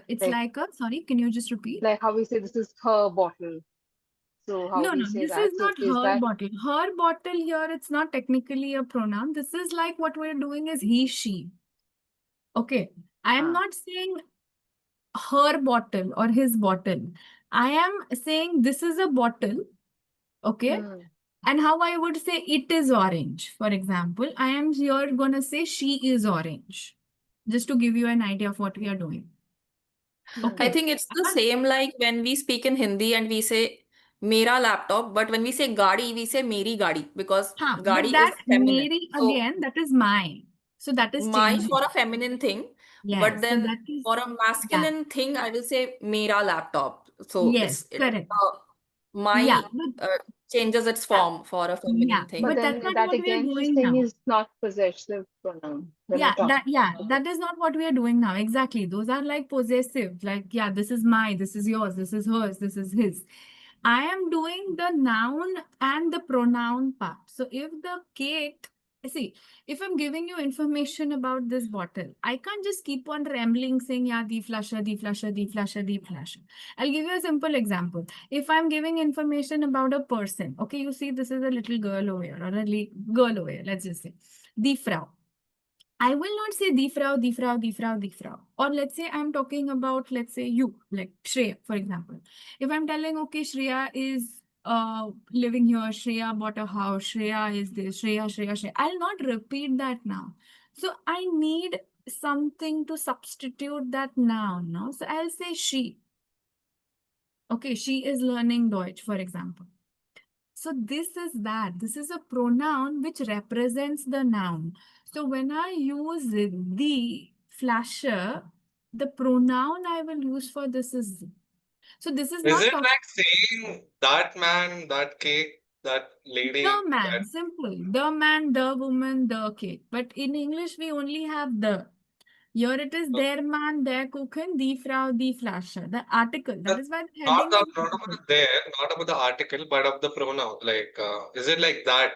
Speaker 1: it's
Speaker 6: Like
Speaker 1: like a, sorry, can you just repeat?
Speaker 6: like how we say this is her bottle. So how
Speaker 1: No,
Speaker 6: we
Speaker 1: no,
Speaker 6: say
Speaker 1: this
Speaker 6: that?
Speaker 1: is
Speaker 6: So
Speaker 1: not
Speaker 6: is
Speaker 1: her
Speaker 6: that
Speaker 1: bottle. Her bottle here, it's not technically a pronoun. This is like what we're doing is he, she. Okay. I am not saying her bottle or his bottle. I am saying this is a bottle. Okay.
Speaker 6: Hmm.
Speaker 1: And how I would say it is orange, for example, I am here going to say she is orange. Just to give you an idea of what we are doing.
Speaker 3: I
Speaker 1: Okay.
Speaker 3: think it's the same like when we speak in Hindi and we say mera laptop, but when we say gadi, we say meri gadi because
Speaker 1: But
Speaker 3: gadi is
Speaker 1: that
Speaker 3: feminine.
Speaker 1: Mary
Speaker 3: So
Speaker 1: again, that is my. So that is
Speaker 3: my
Speaker 1: changing.
Speaker 3: for a feminine thing, but
Speaker 1: Yes. So
Speaker 3: then
Speaker 1: that is,
Speaker 3: for a
Speaker 1: yeah.
Speaker 3: masculine thing, I will say mera laptop. So
Speaker 1: Yes, correct.
Speaker 3: my
Speaker 1: Yeah. But
Speaker 3: changes its
Speaker 1: yeah.
Speaker 3: form for a
Speaker 1: Yeah.
Speaker 3: feminine thing.
Speaker 6: But
Speaker 1: But that's
Speaker 6: then
Speaker 1: not
Speaker 6: that
Speaker 1: what we are
Speaker 6: again, she's
Speaker 1: doing
Speaker 6: saying
Speaker 1: now.
Speaker 6: is not possessive pronoun when
Speaker 1: Yeah,
Speaker 6: we're talking about
Speaker 1: that is not what we are doing now. Exactly. Those are like possessive. Like, yeah, this is my, this is yours, this is hers, this is his. I am doing the noun and the pronoun part. So if the cake, see, if I'm giving you information about this bottle, I can't just keep on rambling saying, yeah, the flusher, the flusher, the flusher, the flusher. I'll give you a simple example. If I'm giving information about a person, okay, you see, this is a little girl over here or a girl over here, let's just say, the Frau. I will not say die Frau, die Frau, die Frau, die Frau. Or let's say I'm talking about, let's say you, like Shreya, for example. If I'm telling, okay, Shreya is living here, Shreya bought a house, Shreya is this, Shreya, I'll not repeat that now. So I need something to substitute that noun, no? So I'll say she. Okay, she is learning Deutsch, for example. So this is that. This is a pronoun which represents the noun. So when I use the flasher, the pronoun I will use for this is the. So this is
Speaker 2: Is
Speaker 1: not
Speaker 2: it
Speaker 1: talking
Speaker 2: like saying that man, that cake, that lady,
Speaker 1: the man,
Speaker 2: that
Speaker 1: simple. The man, the woman, the cake. But in English, we only have the. Here it is their man, their kuchen, die Frau, die Flasche. The article. That is why the
Speaker 2: not
Speaker 1: heading
Speaker 2: the
Speaker 1: is
Speaker 2: not
Speaker 1: article.
Speaker 2: about there, not about the article, but of the pronoun. Like, is it like that?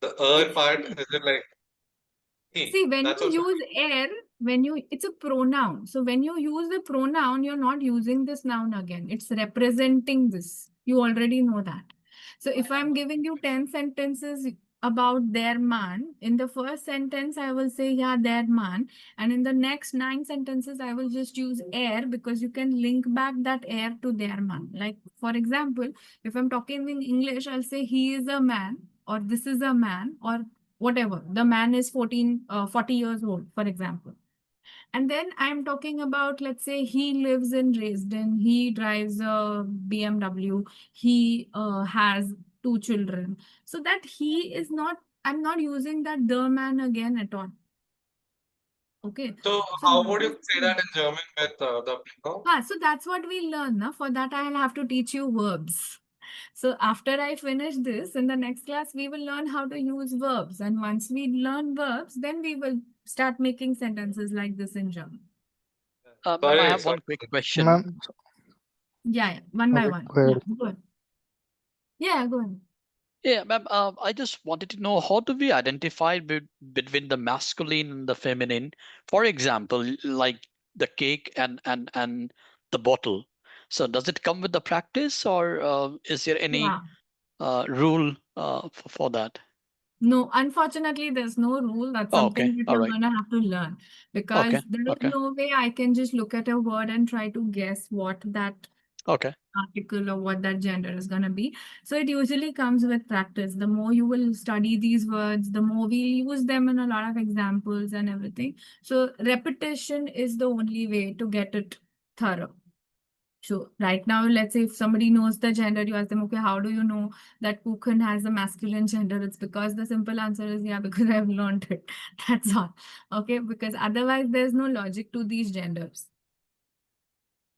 Speaker 2: The
Speaker 1: It's
Speaker 2: part, is it like he?
Speaker 1: See, when
Speaker 2: That's
Speaker 1: you
Speaker 2: also
Speaker 1: use air, it's a pronoun. So when you use the pronoun, you're not using this noun again. It's representing this. You already know that. So if I'm giving you 10 sentences about their man, in the first sentence, I will say, yeah, their man. And in the next 9 sentences, I will just use air because you can link back that air to their man. Like, for example, if I'm talking in English, I'll say, he is a man, or this is a man, or whatever. The man is 40 years old, for example. And then I'm talking about, let's say he lives in Dresden, he drives a BMW, he has 2 children. So that he is not, I'm not using that the man again at all. Okay.
Speaker 2: so.
Speaker 1: So
Speaker 2: How
Speaker 1: that
Speaker 2: would you
Speaker 1: is
Speaker 2: say that in German with the pronoun?
Speaker 1: so that's what we learn. Na? For that, I'll have to teach you verbs. So after I finish this, in the next class, we will learn how to use verbs. And once we learn verbs, then we will start making sentences like this in German.
Speaker 7: Ma'am, I
Speaker 2: Sorry,
Speaker 7: have
Speaker 2: sorry.
Speaker 7: one quick question.
Speaker 8: Ma'am,
Speaker 1: Yeah, one by
Speaker 8: okay,
Speaker 1: one.
Speaker 8: go
Speaker 1: Yeah,
Speaker 8: ahead.
Speaker 1: go ahead. Yeah, go ahead.
Speaker 7: Yeah, ma'am, I just wanted to know how do we identify between the masculine and the feminine? For example, like the cake and the bottle. So does it come with the practice, or is there any
Speaker 1: Yeah.
Speaker 7: rule for that?
Speaker 1: No, unfortunately, there's no rule. That's
Speaker 7: Oh, okay.
Speaker 1: something that
Speaker 7: All
Speaker 1: you're
Speaker 7: right.
Speaker 1: gonna have to learn
Speaker 7: Okay.
Speaker 1: because there is
Speaker 7: Okay.
Speaker 1: no way I can just look at a word and try to guess what that
Speaker 7: Okay.
Speaker 1: article or what that gender is going to be. So it usually comes with practice. The more you will study these words, the more we use them in a lot of examples and everything. So repetition is the only way to get it thorough. So right now, let's say if somebody knows the gender, you ask them, okay, how do you know that Kuchen has a masculine gender? It's because the simple answer is, yeah, because I've learned it. That's all. Okay, because otherwise there's no logic to these genders.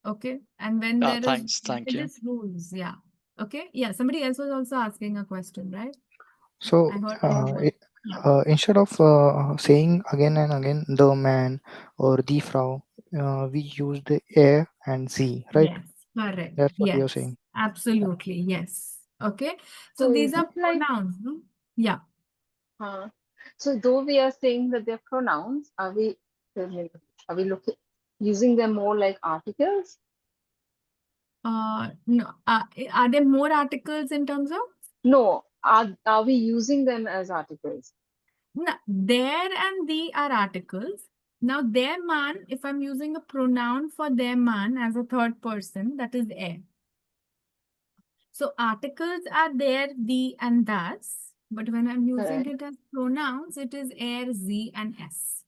Speaker 1: Okay. And when there is
Speaker 7: Thanks. Thank you.
Speaker 1: religious rules, yeah. Okay. Yeah. Somebody else was also asking a question, right?
Speaker 8: So,
Speaker 1: I heard their voice. Yeah.
Speaker 8: instead of saying again and again the man or die Frau, we use the er and sie, right?
Speaker 1: Yes. Correct.
Speaker 8: That's what you're
Speaker 1: Yes.
Speaker 8: saying.
Speaker 1: Absolutely. Yes. Okay. So
Speaker 6: So
Speaker 1: these
Speaker 6: is
Speaker 1: are
Speaker 6: it like,
Speaker 1: pronouns. No? Yeah.
Speaker 6: so though we are saying that they're pronouns, are we looking using them more like articles?
Speaker 1: No. Are there more articles in terms of?
Speaker 6: No, are we using them as articles?
Speaker 1: No, there and the are articles. Now, their man, if I'm using a pronoun for their man as a third person, that is er. So articles are there, the and das. But when I'm using
Speaker 6: Correct.
Speaker 1: it as pronouns, it is er, sie, and s.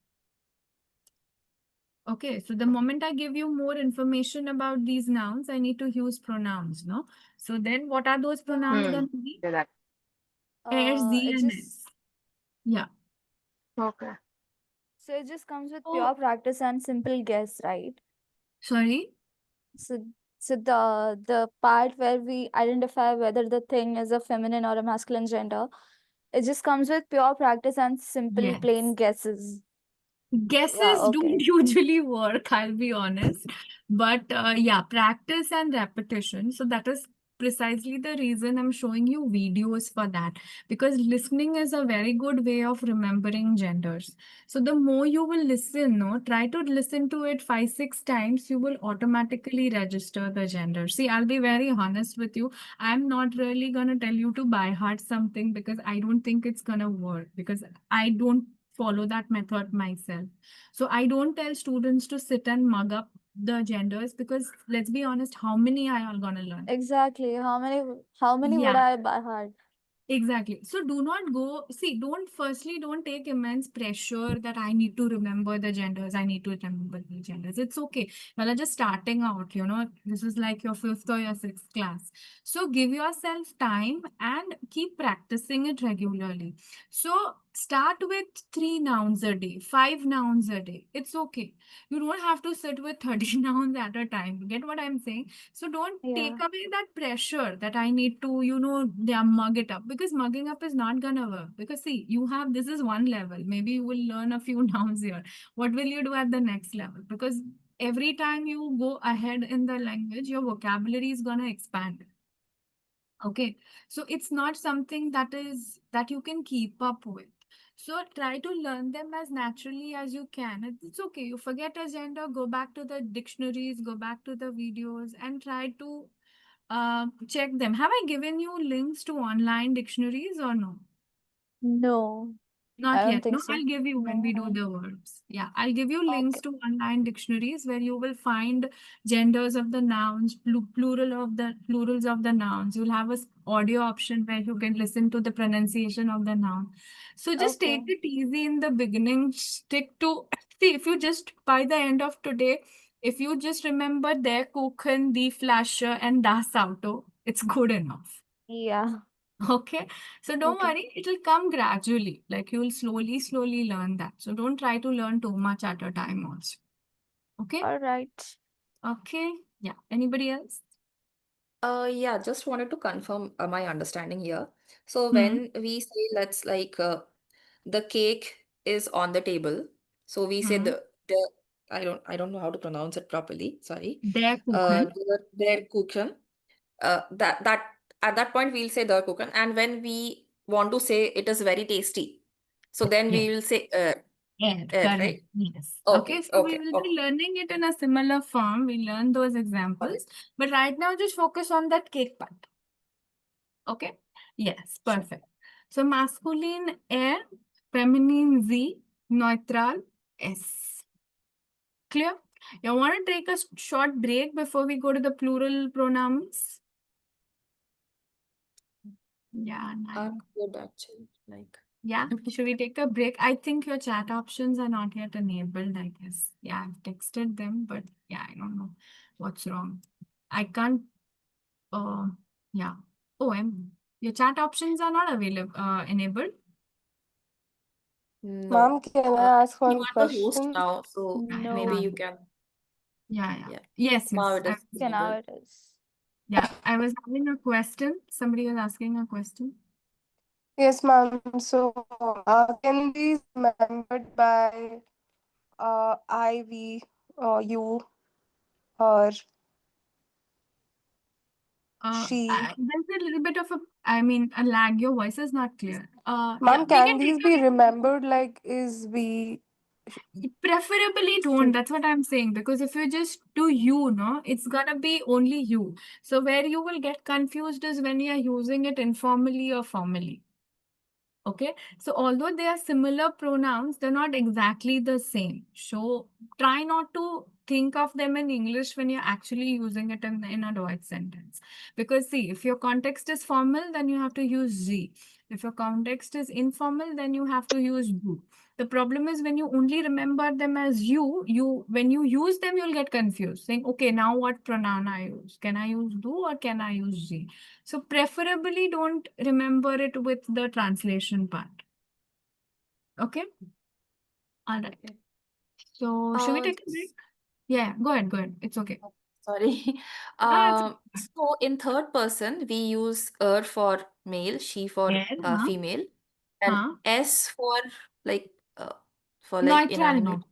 Speaker 1: Okay, so the moment I give you more information about these nouns, I need to use pronouns, no? So then what are those pronouns gonna be?
Speaker 6: Yeah, that.
Speaker 1: Er, sie,
Speaker 9: It
Speaker 1: and
Speaker 9: just
Speaker 1: es. Yeah.
Speaker 6: Okay.
Speaker 9: so it just comes with pure
Speaker 1: So,
Speaker 9: practice and simple guess, right?
Speaker 1: sorry?
Speaker 9: So so the part where we identify whether the thing is a feminine or a masculine gender, it just comes with pure practice and simple plain
Speaker 1: Yes.
Speaker 9: guesses. Yeah,
Speaker 1: Guesses don't
Speaker 9: okay.
Speaker 1: usually work, I'll be honest. But yeah, practice and repetition. So that is precisely the reason I'm showing you videos for that. Because listening is a very good way of remembering genders. So the more you will listen, no, try to listen to it 5, 6 times, you will automatically register the gender. See, I'll be very honest with you. I'm not really gonna tell you to by heart something because I don't think it's gonna work because I don't follow that method myself. So I don't tell students to sit and mug up the genders because let's be honest, how many are you gonna learn?
Speaker 9: Exactly. How many would
Speaker 1: Yeah.
Speaker 9: I by heart?
Speaker 1: Exactly. So do not go, see, don't take immense pressure that I need to remember the genders. I need to remember the genders. It's okay. Well, just starting out, this is like your fifth or your sixth class. So give yourself time and keep practicing it regularly. So start with 3 nouns a day, 5 nouns a day. It's okay. You don't have to sit with 30 nouns at a time. Get what I'm saying? So don't take
Speaker 9: Yeah.
Speaker 1: away that pressure that I need to, mug it up because mugging up is not gonna work. Because see, this is one level. Maybe you will learn a few nouns here. What will you do at the next level? Because every time you go ahead in the language, your vocabulary is gonna expand. Okay, so it's not something that you can keep up with. So try to learn them as naturally as you can. It's okay. You forget a gender, go back to the dictionaries, go back to the videos, and try to check them. Have I given you links to online dictionaries or no?
Speaker 9: No, I
Speaker 1: Not
Speaker 9: don't
Speaker 1: yet. No,
Speaker 9: think so.
Speaker 1: I'll give you when
Speaker 9: No,
Speaker 1: we do the words. Yeah, I'll give you links
Speaker 9: okay.
Speaker 1: to online dictionaries where you will find genders of the nouns, plurals of the nouns. You'll have a audio option where you can listen to the pronunciation of the noun. So just
Speaker 9: Okay.
Speaker 1: take it easy in the beginning. Stick to see if you just by the end of today, if you just remember der Kuchen, die Flasche, and das Auto, it's good enough.
Speaker 9: Yeah.
Speaker 1: Okay, so don't
Speaker 9: Okay.
Speaker 1: worry, it'll come gradually. Like you'll slowly learn that. So don't try to learn too much at a time also. Okay,
Speaker 9: All right.
Speaker 1: okay, yeah. Anybody else?
Speaker 3: Yeah, just wanted to confirm my understanding here. So
Speaker 1: Hmm.
Speaker 3: when we say let's the cake is on the table, so we say
Speaker 1: Hmm.
Speaker 3: the I don't know how to pronounce it properly. Sorry.
Speaker 1: Der Kuchen.
Speaker 3: Der Kuchen. That at that point we'll say the Kuchen, and when we want to say it is very tasty, so then
Speaker 1: Yeah.
Speaker 3: we will say
Speaker 1: Yeah,
Speaker 3: right?
Speaker 1: correct. Yes. Okay,
Speaker 3: Okay,
Speaker 1: so we
Speaker 3: okay,
Speaker 1: will
Speaker 3: okay.
Speaker 1: be learning it in a similar form. We learn those
Speaker 3: Got it.
Speaker 1: examples, but right now just focus on that cake part. Okay. Yes,
Speaker 3: Sure.
Speaker 1: perfect. So masculine er, feminine z, neutral s. Clear? You want to take a short break before we go to the plural pronouns? Yeah, nice.
Speaker 3: I'm good actually.
Speaker 1: Yeah, should we take a break? I think your chat options are not yet enabled, I guess. Yeah, I've texted them, but yeah, I don't know what's wrong. I can't, uh, yeah. Oh, your chat options are not available, enabled?
Speaker 3: No.
Speaker 10: Ma'am, can I ask
Speaker 3: You
Speaker 10: one
Speaker 3: are the host
Speaker 10: question?
Speaker 3: now, so
Speaker 1: Yeah,
Speaker 3: maybe
Speaker 1: now.
Speaker 3: you
Speaker 9: No.
Speaker 3: can.
Speaker 1: Yeah.
Speaker 3: Yeah.
Speaker 1: Yes,
Speaker 3: Now
Speaker 1: yes.
Speaker 3: it is
Speaker 9: Okay, now
Speaker 3: enabled.
Speaker 9: it is.
Speaker 1: Yeah, I was having a question. Somebody was asking a question.
Speaker 10: Yes, ma'am. So, can these remembered by I, we, you, or she?
Speaker 1: There's a little bit of a lag. Your voice is not clear. Yeah,
Speaker 10: Ma'am,
Speaker 1: we
Speaker 10: can
Speaker 1: can
Speaker 10: these
Speaker 1: take
Speaker 10: be remembered like is we?
Speaker 1: preferably don't. That's what I'm saying. Because if you just do you, no, it's gonna be only you. So where you will get confused is when you are using it informally or formally. Okay, so although they are similar pronouns, they're not exactly the same. So try not to think of them in English when you're actually using it in a Deutsch sentence. Because see, if your context is formal, then you have to use sie. If your context is informal, then you have to use you. The problem is when you only remember them as you when you use them, you'll get confused, saying, okay, now what pronoun I use? Can I use do or can I use ze? So preferably don't remember it with the translation part. Okay? All right.
Speaker 3: Okay.
Speaker 1: So should we take a
Speaker 3: Yes.
Speaker 1: break? Yeah, go ahead, go ahead. It's okay.
Speaker 3: Sorry.
Speaker 1: No, no, it's
Speaker 3: So in third person, we use for male, she for
Speaker 1: okay. Huh?
Speaker 3: female, and
Speaker 1: Huh?
Speaker 3: S like uh, for
Speaker 1: Neutral
Speaker 3: inanimate.
Speaker 1: noun.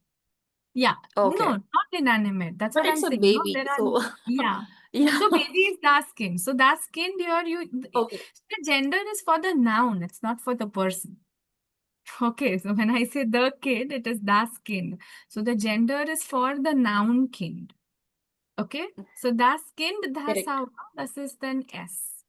Speaker 1: Yeah. No,
Speaker 3: Okay.
Speaker 1: not inanimate. That's
Speaker 3: But
Speaker 1: what I'm
Speaker 3: it's a
Speaker 1: saying. No,
Speaker 3: baby,
Speaker 1: there are,
Speaker 3: so
Speaker 1: yeah.
Speaker 3: yeah.
Speaker 1: So baby is that skin. So that skin here,
Speaker 3: Okay.
Speaker 1: the gender is for the noun. It's not for the person. Okay. So when I say the kid, it is that skin. So the gender is for the noun kind. Okay. So that skin, that's
Speaker 3: Correct.
Speaker 1: how, this is then S.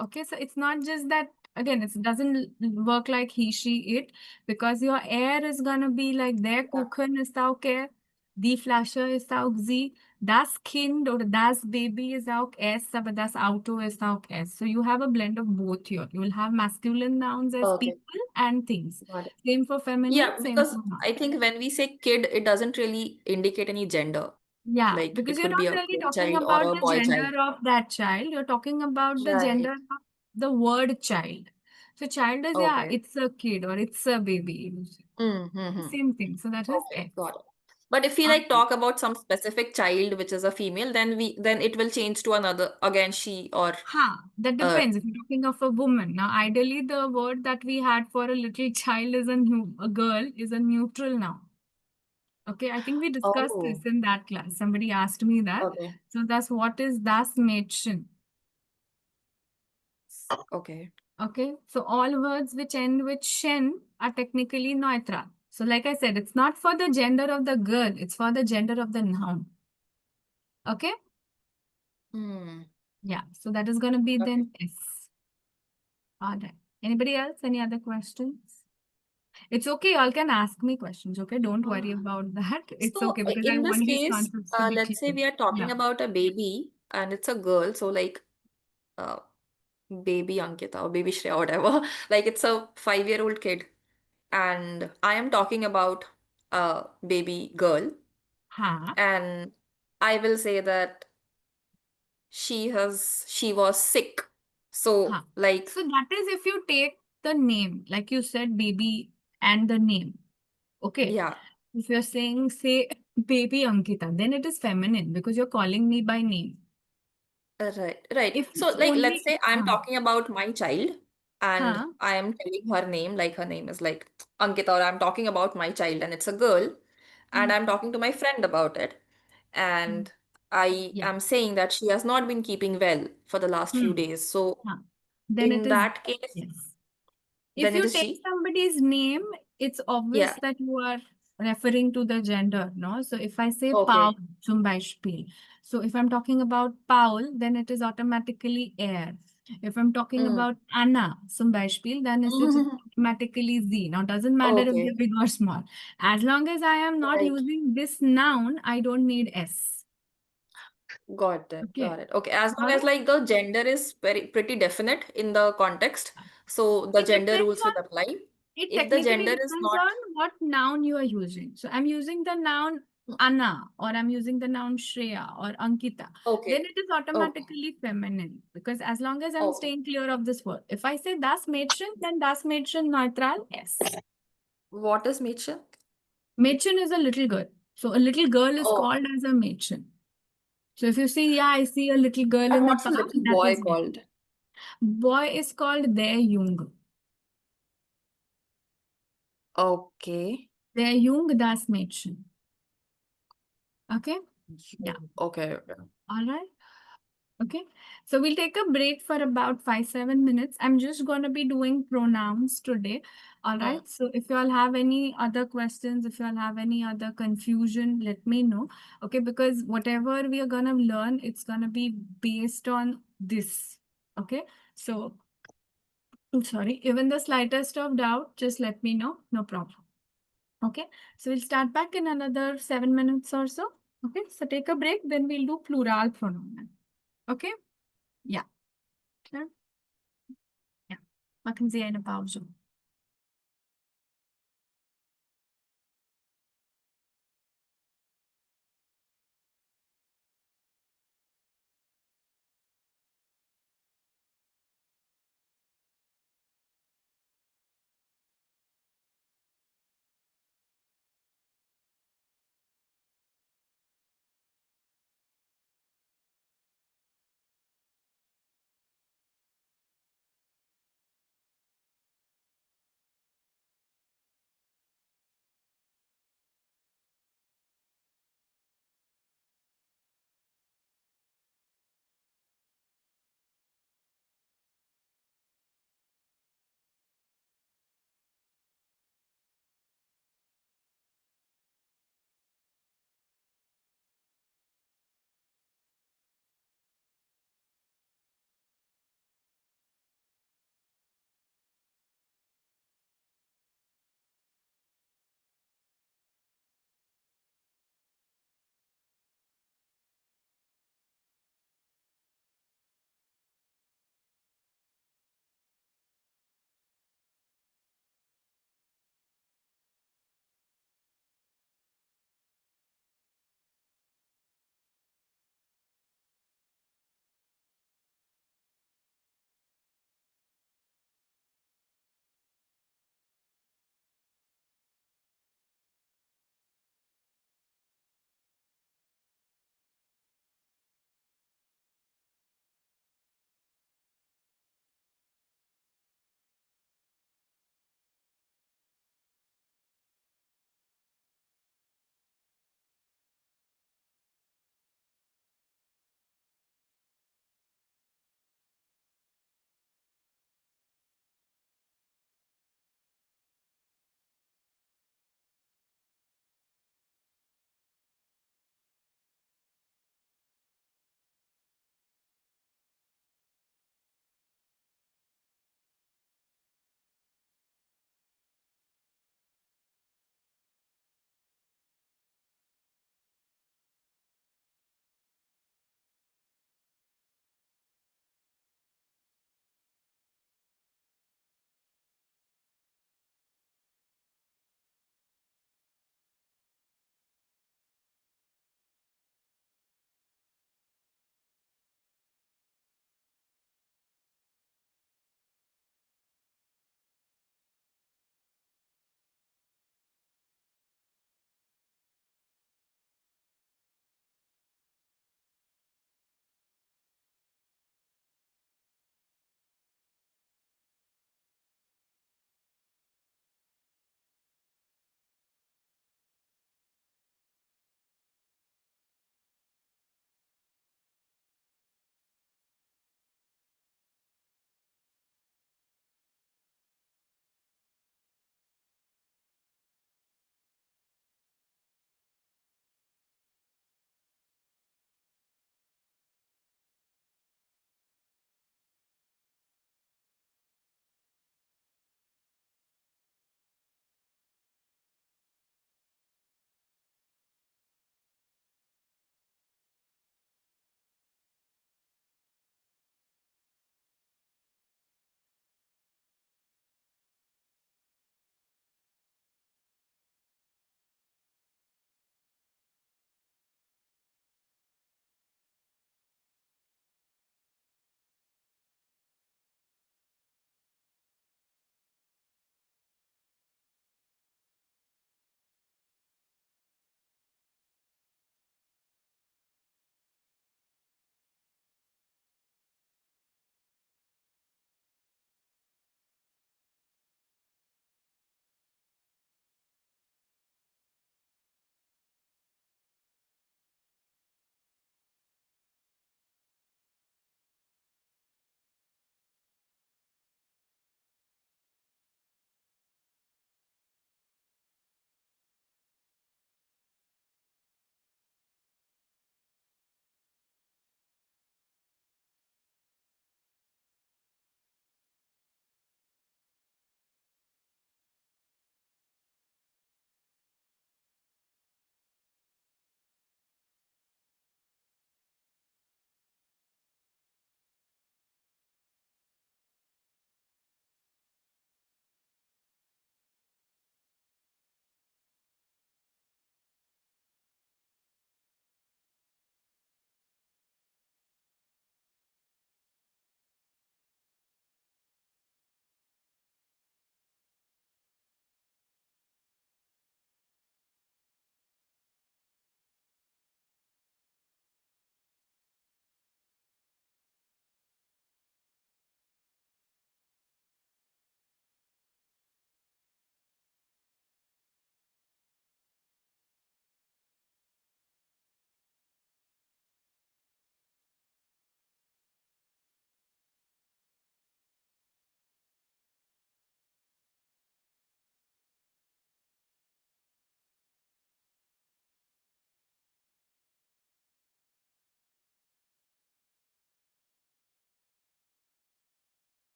Speaker 1: Okay, so it's not just that, again, it doesn't work like he, she, it, because your air is gonna be like their
Speaker 3: Yeah.
Speaker 1: Kuchen ist auch er, die Flasche ist auch sie, das Kind or das Baby is auch es, aber das Auto ist auch es. So you have a blend of both here. You will have masculine nouns as
Speaker 3: Okay.
Speaker 1: people and things.
Speaker 3: Got it.
Speaker 1: Same for feminine,
Speaker 3: Yeah,
Speaker 1: same
Speaker 3: because
Speaker 1: for noun.
Speaker 3: I think when we say kid, it doesn't really indicate any gender.
Speaker 1: Yeah,
Speaker 3: Like
Speaker 1: because
Speaker 3: it
Speaker 1: you're
Speaker 3: could be
Speaker 1: not
Speaker 3: a
Speaker 1: really
Speaker 3: girl
Speaker 1: talking
Speaker 3: child or
Speaker 1: about
Speaker 3: a
Speaker 1: the
Speaker 3: boy child.
Speaker 1: gender of that child. You're talking about the
Speaker 3: Right.
Speaker 1: gender of the word child. So child is, yeah,
Speaker 3: Okay.
Speaker 1: it's a kid or it's a baby.
Speaker 3: Mm-hmm.
Speaker 1: Same thing. So that is
Speaker 3: Okay,
Speaker 1: X.
Speaker 3: got it. But if we like talk about some specific child which is a female, then it will change to another again she or
Speaker 1: That depends. If you're talking of a woman. Now, ideally, the word that we had for a little child is a girl is a neutral noun. Okay, I think we discussed this
Speaker 3: oh,
Speaker 1: in that class. Somebody asked me that.
Speaker 3: okay.
Speaker 1: So that's what is das Mädchen.
Speaker 3: Okay.
Speaker 1: Okay, so all words which end with shen are technically neutral. So like I said, it's not for the gender of the girl, it's for the gender of the noun. Okay?
Speaker 3: Hmm.
Speaker 1: Yeah, so that is going to be
Speaker 3: Okay.
Speaker 1: then S. All right. Anybody else? Any other questions? It's okay, y'all can ask me questions, okay? Don't worry about that. It's
Speaker 3: So
Speaker 1: okay because I
Speaker 3: in this
Speaker 1: want these
Speaker 3: case,
Speaker 1: concepts to be
Speaker 3: let's say
Speaker 1: clear.
Speaker 3: we are talking
Speaker 1: Yeah.
Speaker 3: about a baby and it's a girl, so like uh, baby Ankita or baby Shreya, whatever. Like it's a 5-year-old kid, and I am talking about a baby girl,
Speaker 1: Ha.
Speaker 3: and I will say that she was sick. So
Speaker 1: Ha.
Speaker 3: like
Speaker 1: So that is if you take the name, like you said, baby and the name. Okay.
Speaker 3: yeah,
Speaker 1: If you're saying, say, baby Ankita, then it is feminine because you're calling me by name.
Speaker 3: right.
Speaker 1: If
Speaker 3: So
Speaker 1: it's
Speaker 3: like let's
Speaker 1: only,
Speaker 3: say I'm talking about my child and
Speaker 1: huh,
Speaker 3: I am telling her name, like her name is like Ankita, or I'm talking about my child and it's a girl, and
Speaker 1: hmm,
Speaker 3: I'm talking to my friend about it,
Speaker 1: hmm,
Speaker 3: and I
Speaker 1: yeah,
Speaker 3: am saying that she has not been keeping well for the last few
Speaker 1: hmm,
Speaker 3: days. So
Speaker 1: huh. Then it
Speaker 3: in
Speaker 1: is,
Speaker 3: that case,
Speaker 1: yes. If
Speaker 3: then it
Speaker 1: you
Speaker 3: is
Speaker 1: take
Speaker 3: she.
Speaker 1: somebody's name, it's obvious
Speaker 3: Yeah.
Speaker 1: that you are referring to the gender, no? So if I say Paul
Speaker 3: Okay.
Speaker 1: zum Beispiel, so if I'm talking about Paul, then it is automatically er. If I'm talking
Speaker 3: Mm.
Speaker 1: about Anna zum Beispiel, then it is automatically Z. Now, doesn't matter if they're
Speaker 3: Okay.
Speaker 1: big or small. As long as I am not
Speaker 3: Right.
Speaker 1: using this noun, I don't need S.
Speaker 3: Got it.
Speaker 1: Okay.
Speaker 3: Got it. Okay. As
Speaker 1: All
Speaker 3: long as
Speaker 1: right.
Speaker 3: like the gender is pretty definite in the context, so the
Speaker 1: It
Speaker 3: gender
Speaker 1: depends
Speaker 3: rules will
Speaker 1: on
Speaker 3: apply.
Speaker 1: It
Speaker 3: If the
Speaker 1: technically
Speaker 3: gender is
Speaker 1: depends
Speaker 3: not
Speaker 1: on what noun you are using. So I'm using the noun Anna or I'm using the noun Shreya or Ankita.
Speaker 3: okay.
Speaker 1: Then it is
Speaker 3: Okay.
Speaker 1: automatically feminine because as long as I'm
Speaker 3: Okay.
Speaker 1: staying clear of this word. If I say das Mädchen, then das Mädchen neutral, yes.
Speaker 3: What is Mädchen?
Speaker 1: Mädchen is a little girl. So a little girl is
Speaker 3: Oh,
Speaker 1: called as a Mädchen. So if you see, yeah, I see a little girl
Speaker 3: and
Speaker 1: in the
Speaker 3: what's a
Speaker 1: park,
Speaker 3: little
Speaker 1: that
Speaker 3: boy
Speaker 1: is Mädchen.
Speaker 3: called?
Speaker 1: Boy is called der Junge.
Speaker 3: Okay.
Speaker 1: Der Junge, das Mädchen. Okay? Yeah.
Speaker 3: Okay. Okay.
Speaker 1: All right. Okay, so we'll take a break for about 5-7 minutes. I'm just going to be doing pronouns today. All
Speaker 3: Hmm.
Speaker 1: right, so if you all have any other questions, if you all have any other confusion, let me know. Okay, because whatever we are going to learn, it's going to be based on this. Okay, so I'm sorry, even the slightest of doubt, just let me know. No problem. Okay, so we'll start back in another 7 minutes or so. Okay, so take a break, then we'll do plural pronoun. Okay, yeah. Sure. Yeah. Machen Sie eine Pause.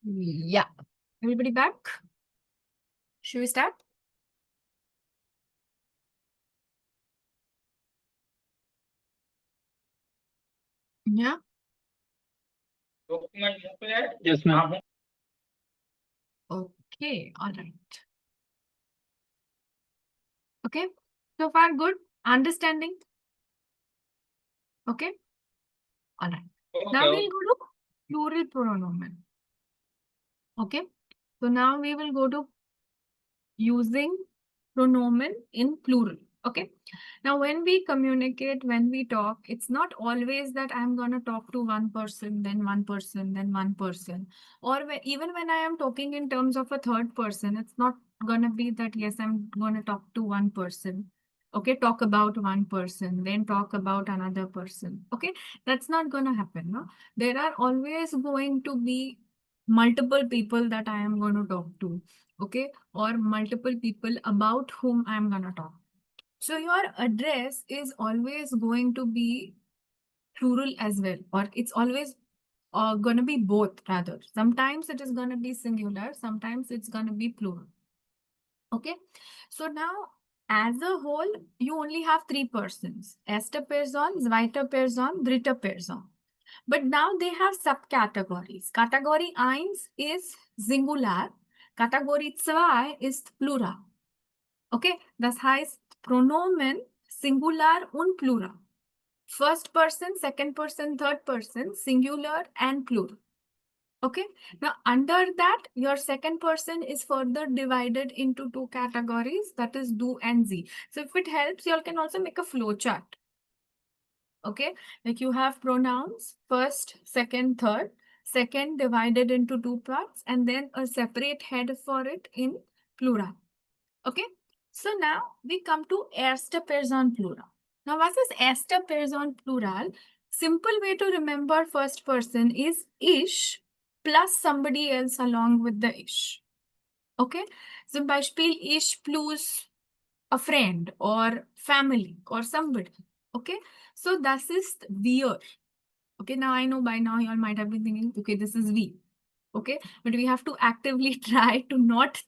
Speaker 1: Yeah. Everybody back? Should we start? Yeah.
Speaker 7: Yes, ma'am.
Speaker 1: Okay. All right. Okay. So far, good. Understanding. Okay. All right. Now we'll go to plural pronoun. Okay. So now we will go to using pronoun in plural. Okay. Now, when we communicate, when we talk, it's not always that I'm going to talk to one person, then one person, then one person. Or even when I am talking in terms of a third person, it's not going to be that, yes, I'm going to talk to one person. Okay, talk about one person, then talk about another person. Okay, that's not going to happen. No? There are always going to be multiple people that I am going to talk to. Okay, or multiple people about whom I'm going to talk. So your address is always going to be plural as well, or it's always going to be both rather. Sometimes it is going to be singular, sometimes it's going to be plural. Okay, so now as a whole, you only have three persons: erste Person, zweite Person, dritte Person. But now they have subcategories. Kategorie 1 is Singular, Kategorie 2 ist Plural. Okay, das heißt Pronomen Singular und Plural. First person, second person, third person, singular and plural. Okay, now under that, your second person is further divided into two categories, that is do and sie. So if it helps, you all can also make a flow chart. Okay, like you have pronouns, first, second, third, second divided into two parts, and then a separate head for it in plural. Okay, so now we come to erste Person plural. Now, what is erste Person plural? Simple way to remember first person is ich plus somebody else along with the ich. Okay, zum Beispiel ich plus a friend or family or somebody. Okay, so das ist wir. Okay, now I know by now you all might have been thinking, okay, this is we. Okay, but we have to actively try to not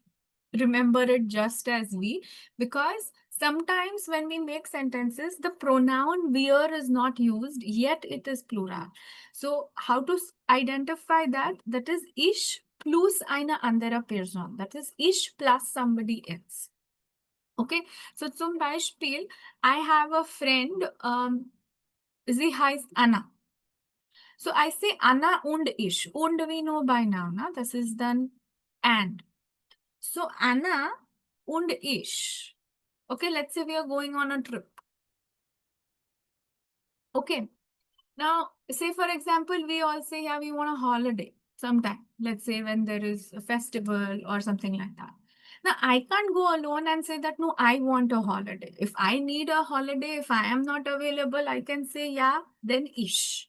Speaker 1: remember it just as we, because sometimes when we make sentences, the pronoun wir is not used, yet it is plural. So how to identify that? That is ich plus eine andere Person. That is ich plus somebody else. Okay, so zum Beispiel, I have a friend, sie heißt Anna. So I say Anna und ich. Und we know by now, na? This is done and. So Anna und ich. Okay, let's say we are going on a trip. Okay. Now, say for example, we all say, yeah, we want a holiday sometime. Let's say when there is a festival or something like that. Now, I can't go alone and say that, no, I want a holiday. If I need a holiday, if I am not available, I can say, yeah, then ich.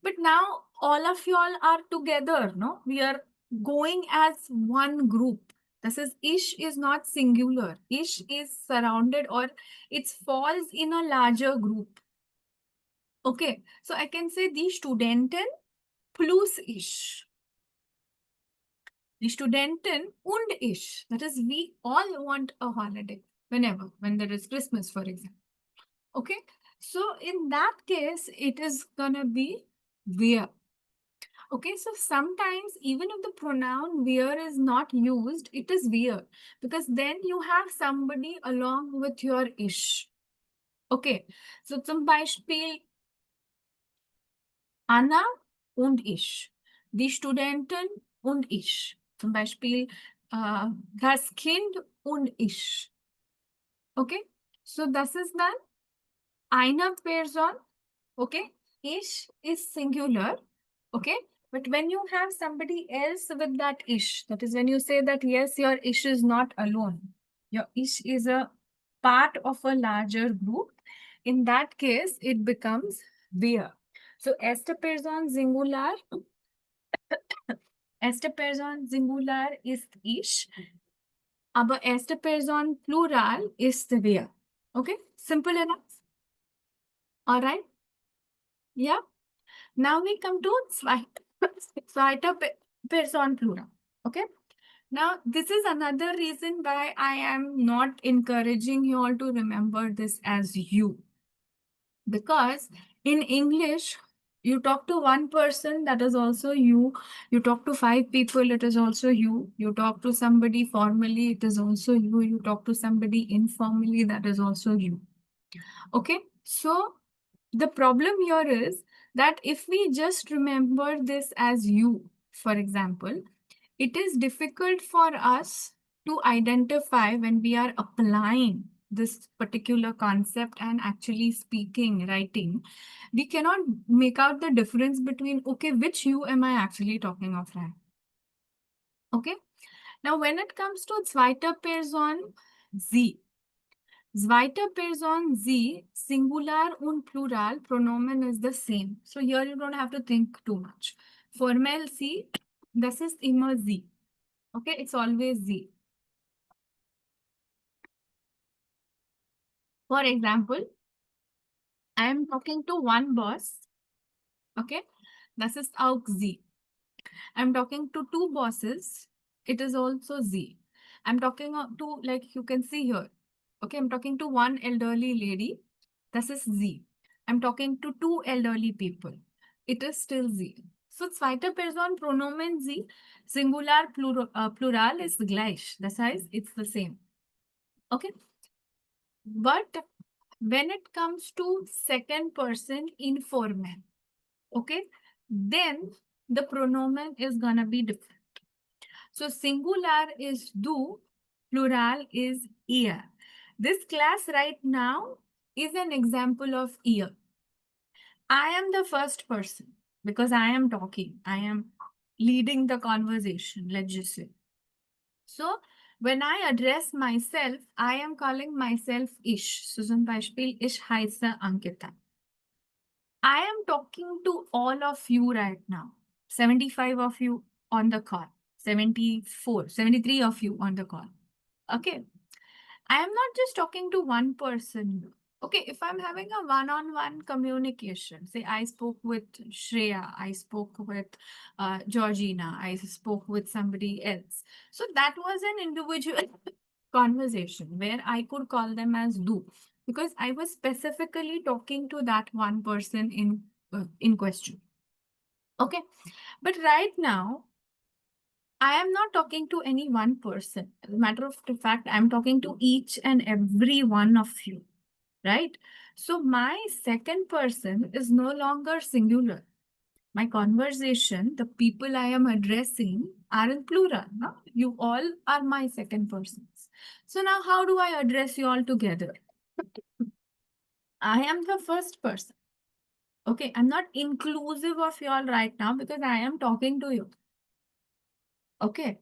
Speaker 1: But now all of y'all are together, no? We are going as one group. This is ish is not singular. Ish is surrounded or it falls in a larger group. Okay, so I can say die Studenten plus ich. Die Studenten und ich. That is, we all want a holiday whenever, when there is Christmas, for example. Okay, so in that case, it is gonna be wir. Okay, so sometimes even if the pronoun wir is not used, it is wir because then you have somebody along with your ish. Okay, so zum Beispiel Anna und ich, die Studentin und ich. Zum Beispiel das Kind und ich. Okay, so das ist dann eine Person. Okay, ich is singular. Okay, but when you have somebody else with that ish, that is when you say that, yes, your ish is not alone. Your ish is a part of a larger group. In that case, it becomes wir. So, erste Person Singular, erste Person Singular ist ich, aber erste Person Plural ist wir. Okay, simple enough. All right. Yeah. Now we come to zweite person plural. Okay. Now, this is another reason why I am not encouraging you all to remember this as you. Because in English, you talk to one person, that is also you. You talk to 5 people, it is also you. You talk to somebody formally, it is also you. You talk to somebody informally, that is also you. Okay, so the problem here is that if we just remember this as you, for example, it is difficult for us to identify when we are applying this particular concept and actually speaking, writing. We cannot make out the difference between, okay, which you am I actually talking of, right? Okay. Now, when it comes to zweiter Person Sie, zweiter Person Sie, singular und plural pronomen is the same. So here you don't have to think too much. Formell Sie, das ist immer Sie. Okay, it's always Sie. For example, I am talking to one boss. Okay, das ist auch Sie. I'm talking to 2 bosses. It is also Z. I'm talking to, like you can see here. Okay, I'm talking to one elderly lady. This is Z. I'm talking to 2 elderly people. It is still Z. So zweite Person Pronomen Z, singular plural is gleich. Das heißt, it's the same. Okay. But when it comes to second person informal, okay, then the pronomen is gonna be different. So singular is du, plural is ear. This class right now is an example of ear. I am the first person because I am talking. I am leading the conversation, let's just say. So when I address myself, I am calling myself Ich. So zum Beispiel, ich heiße Ankita. I am talking to all of you right now. 75 of you on the call. 74, 73 of you on the call. Okay. I am not just talking to one person. Okay, if I'm having a one-on-one communication, say I spoke with Shreya, I spoke with Georgina, I spoke with somebody else. So that was an individual conversation where I could call them as du because I was specifically talking to that one person in question. Okay, but right now I am not talking to any one person. As a matter of fact, I'm talking to each and every one of you, right? So my second person is no longer singular. My conversation, the people I am addressing are in plural. No? You all are my second persons. So now how do I address you all together? I am the first person. Okay, I'm not inclusive of you all right now because I am talking to you. Okay.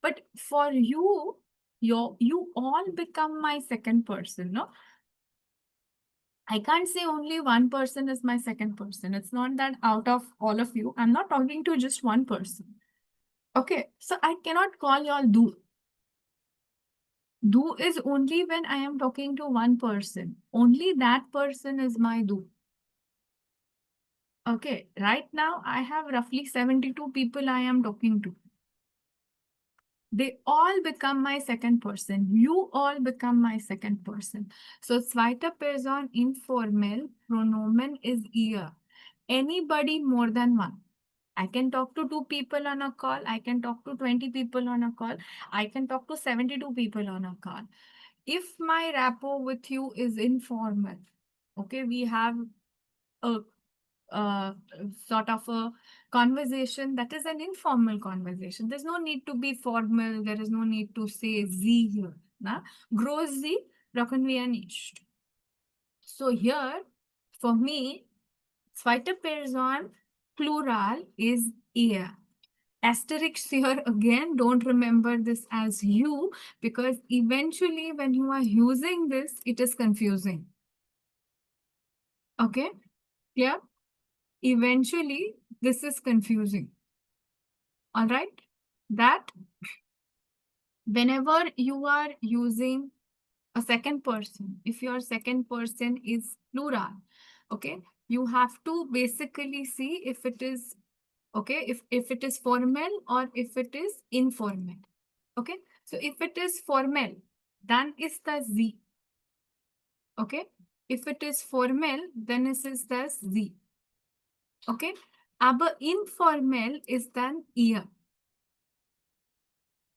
Speaker 1: But for you, you all become my second person, no? I can't say only one person is my second person. It's not that out of all of you, I'm not talking to just one person. Okay, so I cannot call y'all du. Du is only when I am talking to one person. Only that person is my du. Okay, right now I have roughly 72 people I am talking to. They all become my second person. You all become my second person. So zweite Person informal pronomen is ihr. Anybody more than one. I can talk to 2 people on a call. I can talk to 20 people on a call. I can talk to 72 people on a call. If my rapport with you is informal, okay, we have a sort of a conversation that is an informal conversation. There's no need to be formal. There is no need to say Sie here. Na? Groß Sie brauchen wir nicht. So here, for me, zweite Person plural is ihr. Asterisk here again, don't remember this as you because eventually when you are using this, it is confusing. Okay, yeah. Eventually, this is confusing. All right. That whenever you are using a second person, if your second person is plural, okay, you have to basically see if it is Okay, if it is formal or if it is informal. Okay, so if it is formal, then is the Z. Okay, if it is formal, then is the Z. Okay, aber informal ist dann ihr.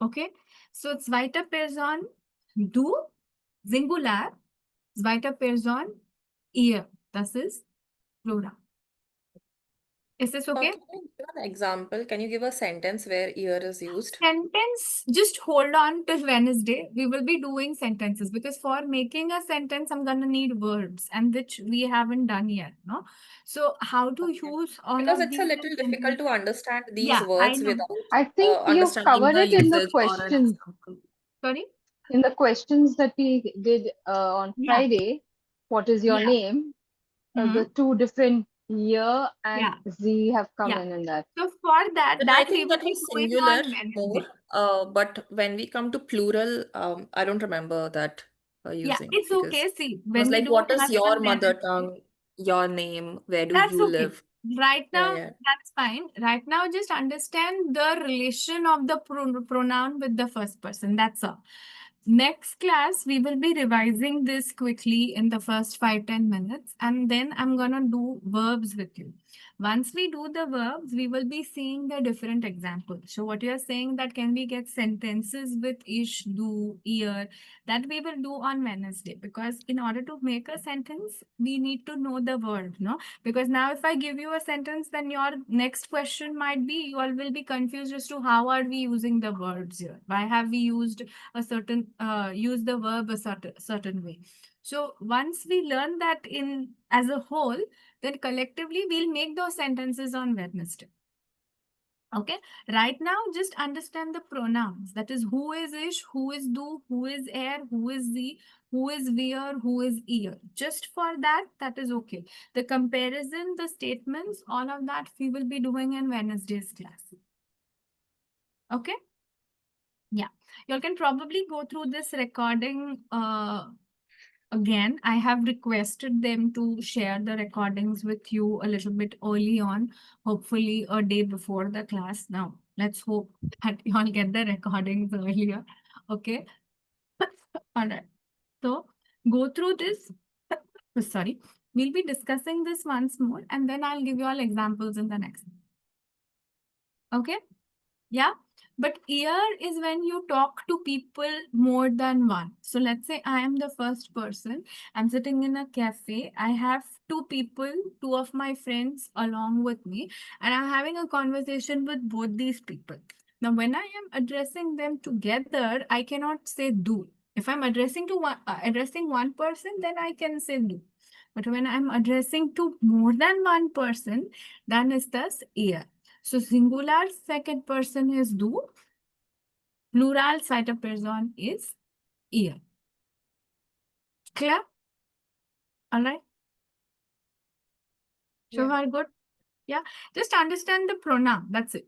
Speaker 1: Okay, so zweite Person, du, Singular, zweite Person, ihr. Das ist Plural. Is this okay?
Speaker 3: Can you give an example? Can you give a sentence where ear is used?
Speaker 1: Sentence, just hold on till Wednesday. We will be doing sentences because for making a sentence, I'm gonna need verbs and which we haven't done yet, no? So how to
Speaker 3: Okay.
Speaker 1: use all
Speaker 3: Because
Speaker 1: of
Speaker 3: it's a
Speaker 1: these
Speaker 3: little difficult to
Speaker 1: sentences?
Speaker 3: understand these
Speaker 1: Yeah, I
Speaker 3: words
Speaker 1: know.
Speaker 3: without
Speaker 6: I think you've
Speaker 3: understanding
Speaker 6: covered
Speaker 3: the
Speaker 6: it in the
Speaker 3: usage or an
Speaker 6: questions.
Speaker 3: example.
Speaker 1: Sorry?
Speaker 6: In the questions that we did on
Speaker 1: Yeah.
Speaker 6: Friday, what is your
Speaker 1: Yeah.
Speaker 6: name?
Speaker 1: Hmm.
Speaker 6: The two different year and
Speaker 1: Yeah.
Speaker 6: Z have come
Speaker 1: Yeah.
Speaker 6: in that.
Speaker 1: So for that,
Speaker 3: But I
Speaker 1: we
Speaker 3: think
Speaker 1: will
Speaker 3: that
Speaker 1: be
Speaker 3: was
Speaker 1: doing
Speaker 3: singular
Speaker 1: on
Speaker 3: more.
Speaker 1: Wednesday.
Speaker 3: But when we come to plural, I don't remember that
Speaker 1: Yeah,
Speaker 3: using
Speaker 1: it's
Speaker 3: because
Speaker 1: okay. See,
Speaker 3: it was
Speaker 1: when we
Speaker 3: like,
Speaker 1: do
Speaker 3: what is your
Speaker 1: on
Speaker 3: mother
Speaker 1: Wednesday,
Speaker 3: tongue, your name, where do
Speaker 1: that's
Speaker 3: you
Speaker 1: okay.
Speaker 3: live?
Speaker 1: Right
Speaker 3: Yeah,
Speaker 1: now,
Speaker 3: yeah.
Speaker 1: that's fine. Right now, just understand the relation of the pronoun with the first person. That's all. Next class, we will be revising this quickly in the first 5-10 minutes, and then I'm gonna do verbs with you. Once we do the verbs, we will be seeing the different examples. So what you are saying that can we get sentences with ish, do, ear, that we will do on Wednesday. Because in order to make a sentence, we need to know the word, no? Because now if I give you a sentence, then your next question might be, you all will be confused as to how are we using the words here? Why have we used a certain, use the verb a certain way? So once we learn that in as a whole, then collectively we'll make those sentences on Wednesday. Okay, right now just understand the pronouns. That is who is ish, who is do, who is air, who is the, who is wear, who is ear. Just for that, that is okay. The comparison, the statements, all of that we will be doing in Wednesday's class. Okay? Yeah. You can probably go through this recording again. I have requested them to share the recordings with you a little bit early on, hopefully a day before the class. Now, let's hope that you all get the recordings earlier. Okay. All right. So, go through this. Sorry. We'll be discussing this once more and then I'll give you all examples in the next. Okay. Yeah. But ear is when you talk to people more than one. So let's say I am the first person. I'm sitting in a cafe. I have two people, two of my friends along with me, and I'm having a conversation with both these people. Now, when I am addressing them together, I cannot say do. If I'm addressing to addressing one person, then I can say do. But when I'm addressing to more than one person, then is thus ear. So singular second person is du, plural zweiter Person is ihr. Clear? All right. So
Speaker 3: Yeah.
Speaker 1: far good. Yeah. Just understand the pronoun. That's it.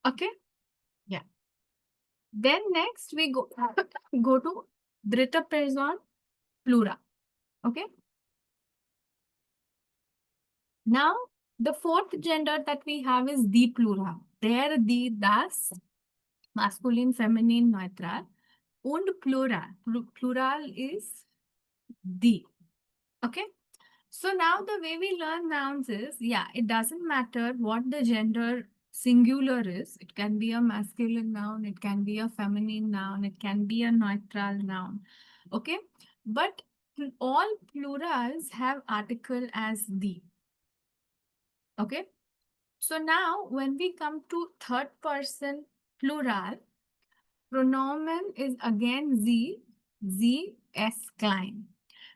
Speaker 1: Okay. Yeah. Then next we go go to dritte Person plural. Okay. Now the fourth gender that we have is the plural. There, the, das, masculine, feminine, neutral, und plural. Plural is the. Okay. So now the way we learn nouns is, yeah, it doesn't matter what the gender singular is. It can be a masculine noun, it can be a feminine noun, it can be a neutral noun. Okay. But all plurals have article as the. Okay. So now when we come to third person plural, pronomen is again Z, Z, S, Klein.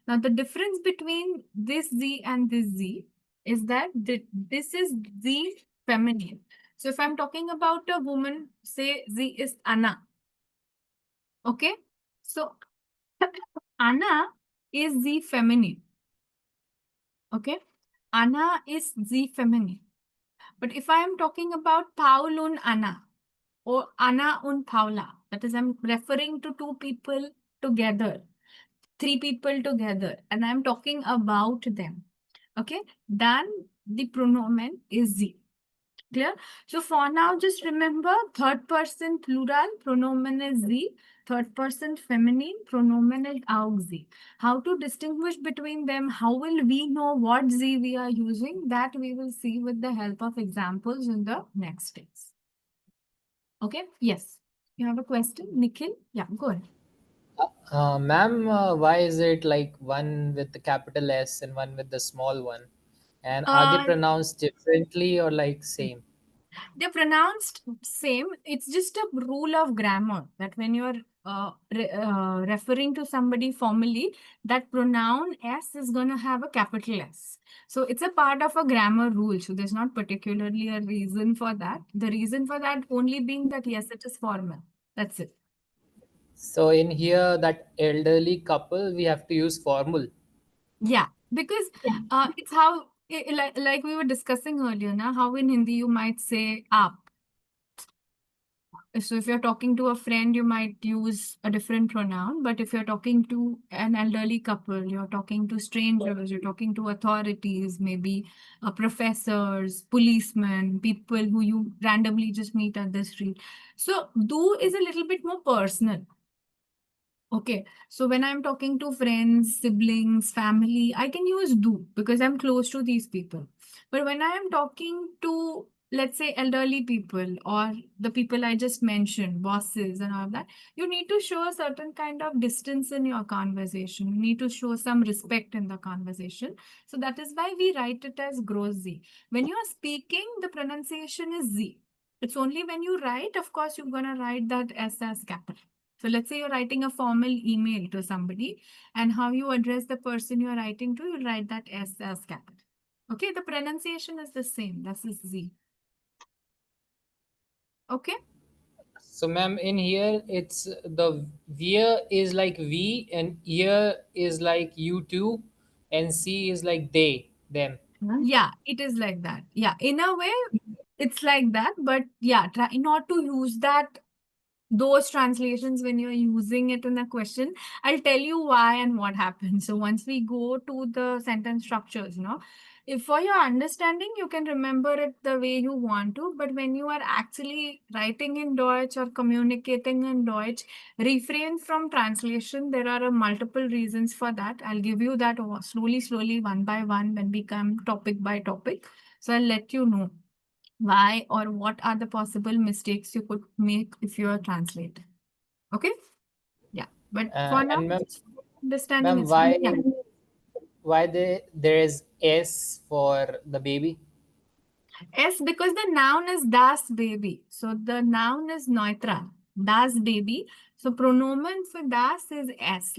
Speaker 1: Now, the difference between this Z and this Z is that this is Z feminine. So, if I'm talking about a woman, say Z is Anna. Okay? So, Anna is Z feminine. Okay? Anna is Z feminine. But if I am talking about Paul und Anna or Anna und Paula, that is, I'm referring to two people together, three people together, and I'm talking about them. Okay, then the pronomen is Z. Clear? So for now, just remember third person plural pronomen is Z, third person feminine pronomen is aug. How to distinguish between them? How will we know what Z we are using? That we will see with the help of examples in the next steps. Okay? Yes. You have a question, Nikhil? Yeah, go ahead.
Speaker 11: Ma'am, why is it like one with the capital S and one with the small one? And are they
Speaker 1: Uh,
Speaker 11: pronounced differently or like same?
Speaker 1: They're pronounced same. It's just a rule of grammar that when you're referring to somebody formally, that pronoun S is going to have a capital S. So it's a part of a grammar rule. So there's not particularly a reason for that. The reason for that only being that yes, it is formal. That's it.
Speaker 11: So in here, that elderly couple, we have to use formal.
Speaker 1: Yeah, because it's how, like we were discussing earlier, na, how in Hindi you might say aap. So if you're talking to a friend, you might use a different pronoun. But if you're talking to an elderly couple, you're talking to strangers, you're talking to authorities, maybe professors, policemen, people who you randomly just meet at the street. So do is a little bit more personal. Okay, so when I'm talking to friends, siblings, family, I can use do because I'm close to these people. But when I am talking to, let's say, elderly people or the people I just mentioned, bosses and all that, you need to show a certain kind of distance in your conversation. You need to show some respect in the conversation. So that is why we write it as gross Z. When you are speaking, the pronunciation is Z. It's only when you write, of course, you're going to write that S as capital. So let's say you're writing a formal email to somebody and how you address the person you're writing to, you write that S as capital. Okay, the pronunciation is the same. This is Z. Okay.
Speaker 11: So ma'am, in here, it's the wear is like we and ear is like you too, and C is like they, them.
Speaker 1: Yeah, it is like that. Yeah, in a way, it's like that. But yeah, try not to use that those translations when you're using it in a question. I'll tell you why and what happens. So once we go to the sentence structures, if for your understanding, you can remember it the way you want to, but when you are actually writing in Deutsch or communicating in Deutsch, refrain from translation. There are multiple reasons for that. I'll give you that slowly, one by one when we come topic by topic. So I'll let you know why or what are the possible mistakes you could make if you are translating. Okay? Yeah. But for now,
Speaker 11: And ma'am,
Speaker 1: understanding
Speaker 11: ma'am,
Speaker 1: is fine. Yeah.
Speaker 11: why there is S for the baby?
Speaker 1: S because the noun is das baby. So the noun is neutral. Das baby. So pronomen for das is S.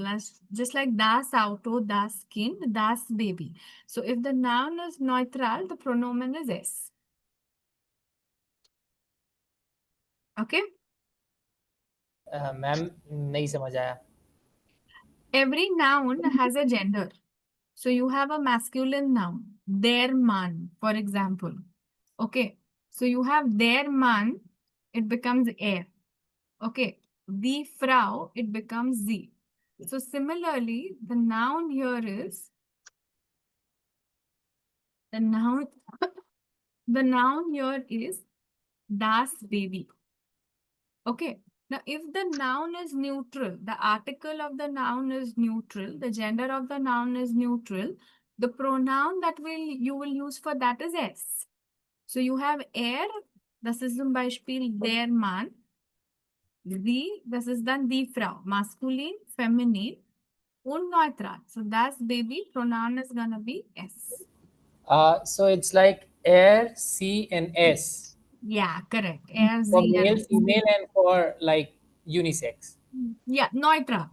Speaker 1: Just like das auto, das Kind, das baby. So if the noun is neutral, the pronomen is S. Okay?
Speaker 11: Ma'am नहीं समझ आया.
Speaker 1: Every noun has a gender. So you have a masculine noun, der Mann, for example. Okay. So you have der Mann, it becomes er. Okay. Die Frau, it becomes sie. So similarly, the noun here is the noun the noun here is das Baby. Okay. Now, if the noun is neutral, the article of the noun is neutral, the gender of the noun is neutral, the pronoun that you will use for that is S. So you have er, das ist zum Beispiel der Mann. Sie, das ist dann die Frau. Maskulin, feminin und neutral. So das Baby pronoun is gonna be S.
Speaker 11: So it's like air, C, and S
Speaker 1: Yeah, correct. Er,
Speaker 11: for
Speaker 1: sie,
Speaker 11: male,
Speaker 1: and
Speaker 11: female, and for like unisex.
Speaker 1: yeah, neutral.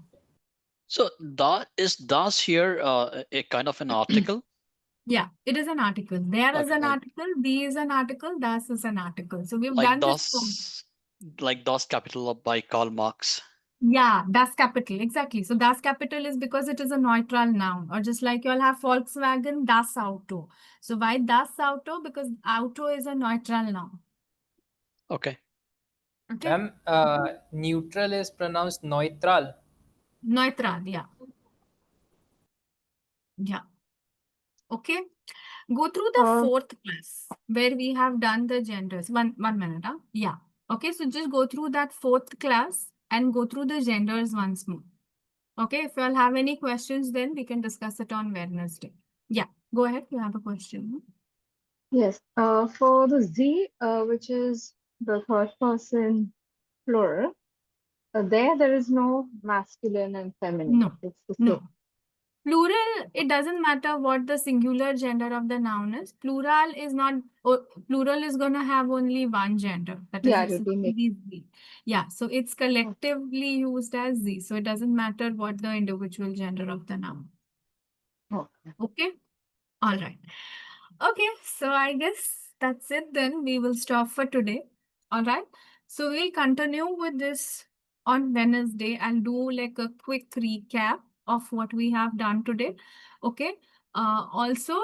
Speaker 7: So that is das here a kind of an article?
Speaker 1: Yeah, it is an article. There is
Speaker 7: Okay,
Speaker 1: an article, the is an article, das is an article. So we've
Speaker 7: like
Speaker 1: done this.
Speaker 7: das capital by Karl Marx.
Speaker 1: Yeah, das Kapital, exactly. So das Kapital is because it is a neutral noun, or just like you'll have Volkswagen, das Auto. So why das Auto? Because auto is a neutral noun.
Speaker 7: Okay.
Speaker 1: Okay.
Speaker 11: Ma'am, neutral is pronounced neutral.
Speaker 1: Neutral, yeah. Yeah. Okay. Go through the
Speaker 6: Uh,
Speaker 1: fourth class where we have done the genders. One minute. Yeah. Okay, so just go through that fourth class and go through the genders once more. Okay, if you all have any questions, then we can discuss it on Wednesday. Yeah, go ahead. You have a question.
Speaker 6: yes. For the Z, which is the third person plural, there is no masculine and feminine.
Speaker 1: No,
Speaker 6: It's the
Speaker 1: no.
Speaker 6: same.
Speaker 1: Plural, it doesn't matter what the singular gender of the noun is. Plural is not, plural is going to have only one gender. That is,
Speaker 6: Yeah,
Speaker 1: it's
Speaker 6: it will
Speaker 1: going to
Speaker 6: be
Speaker 1: be Z. Yeah, so it's collectively used as Z. So it doesn't matter what the individual gender of the noun.
Speaker 6: okay.
Speaker 1: Okay? All right. Okay, so I guess that's it then. We will stop for today. All right. So we'll continue with this on Wednesday. I'll do like a quick recap of what we have done today. Okay. Also,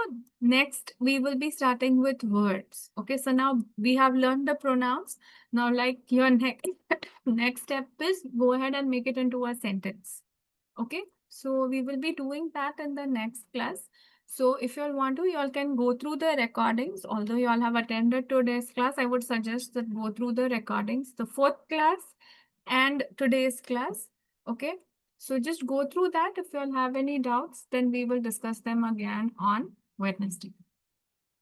Speaker 1: next we will be starting with words. Okay, so now we have learned the pronouns. Now, like your next step is go ahead and make it into a sentence. Okay, so we will be doing that in the next class. So if you all want to, you all can go through the recordings. Although you all have attended today's class, I would suggest that go through the recordings, the fourth class and today's class. Okay, so just go through that. If you all have any doubts, then we will discuss them again on Wednesday.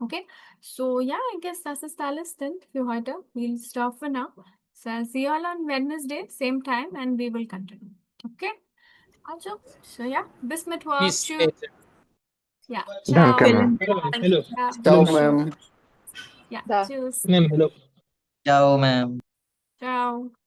Speaker 1: Okay, so yeah, I guess das ist alles then für heute. We'll stop for now. So I'll see you all on Wednesday, same time, and we will continue. Okay. Also, so yeah, bis Mittwoch.
Speaker 11: Peace.
Speaker 1: Tschüss. Yeah,
Speaker 8: Danke,
Speaker 1: ciao.
Speaker 8: ma'am.
Speaker 11: Hello, ma'am.
Speaker 3: Thank
Speaker 11: Hello.
Speaker 3: you.
Speaker 1: Yeah,
Speaker 8: Ciao,
Speaker 11: Hello, ma'am.
Speaker 8: ma'am.
Speaker 1: yeah,
Speaker 6: Da.
Speaker 1: tschüss.
Speaker 11: Ma'am, hello.
Speaker 12: Ciao, ma'am.
Speaker 1: Ciao.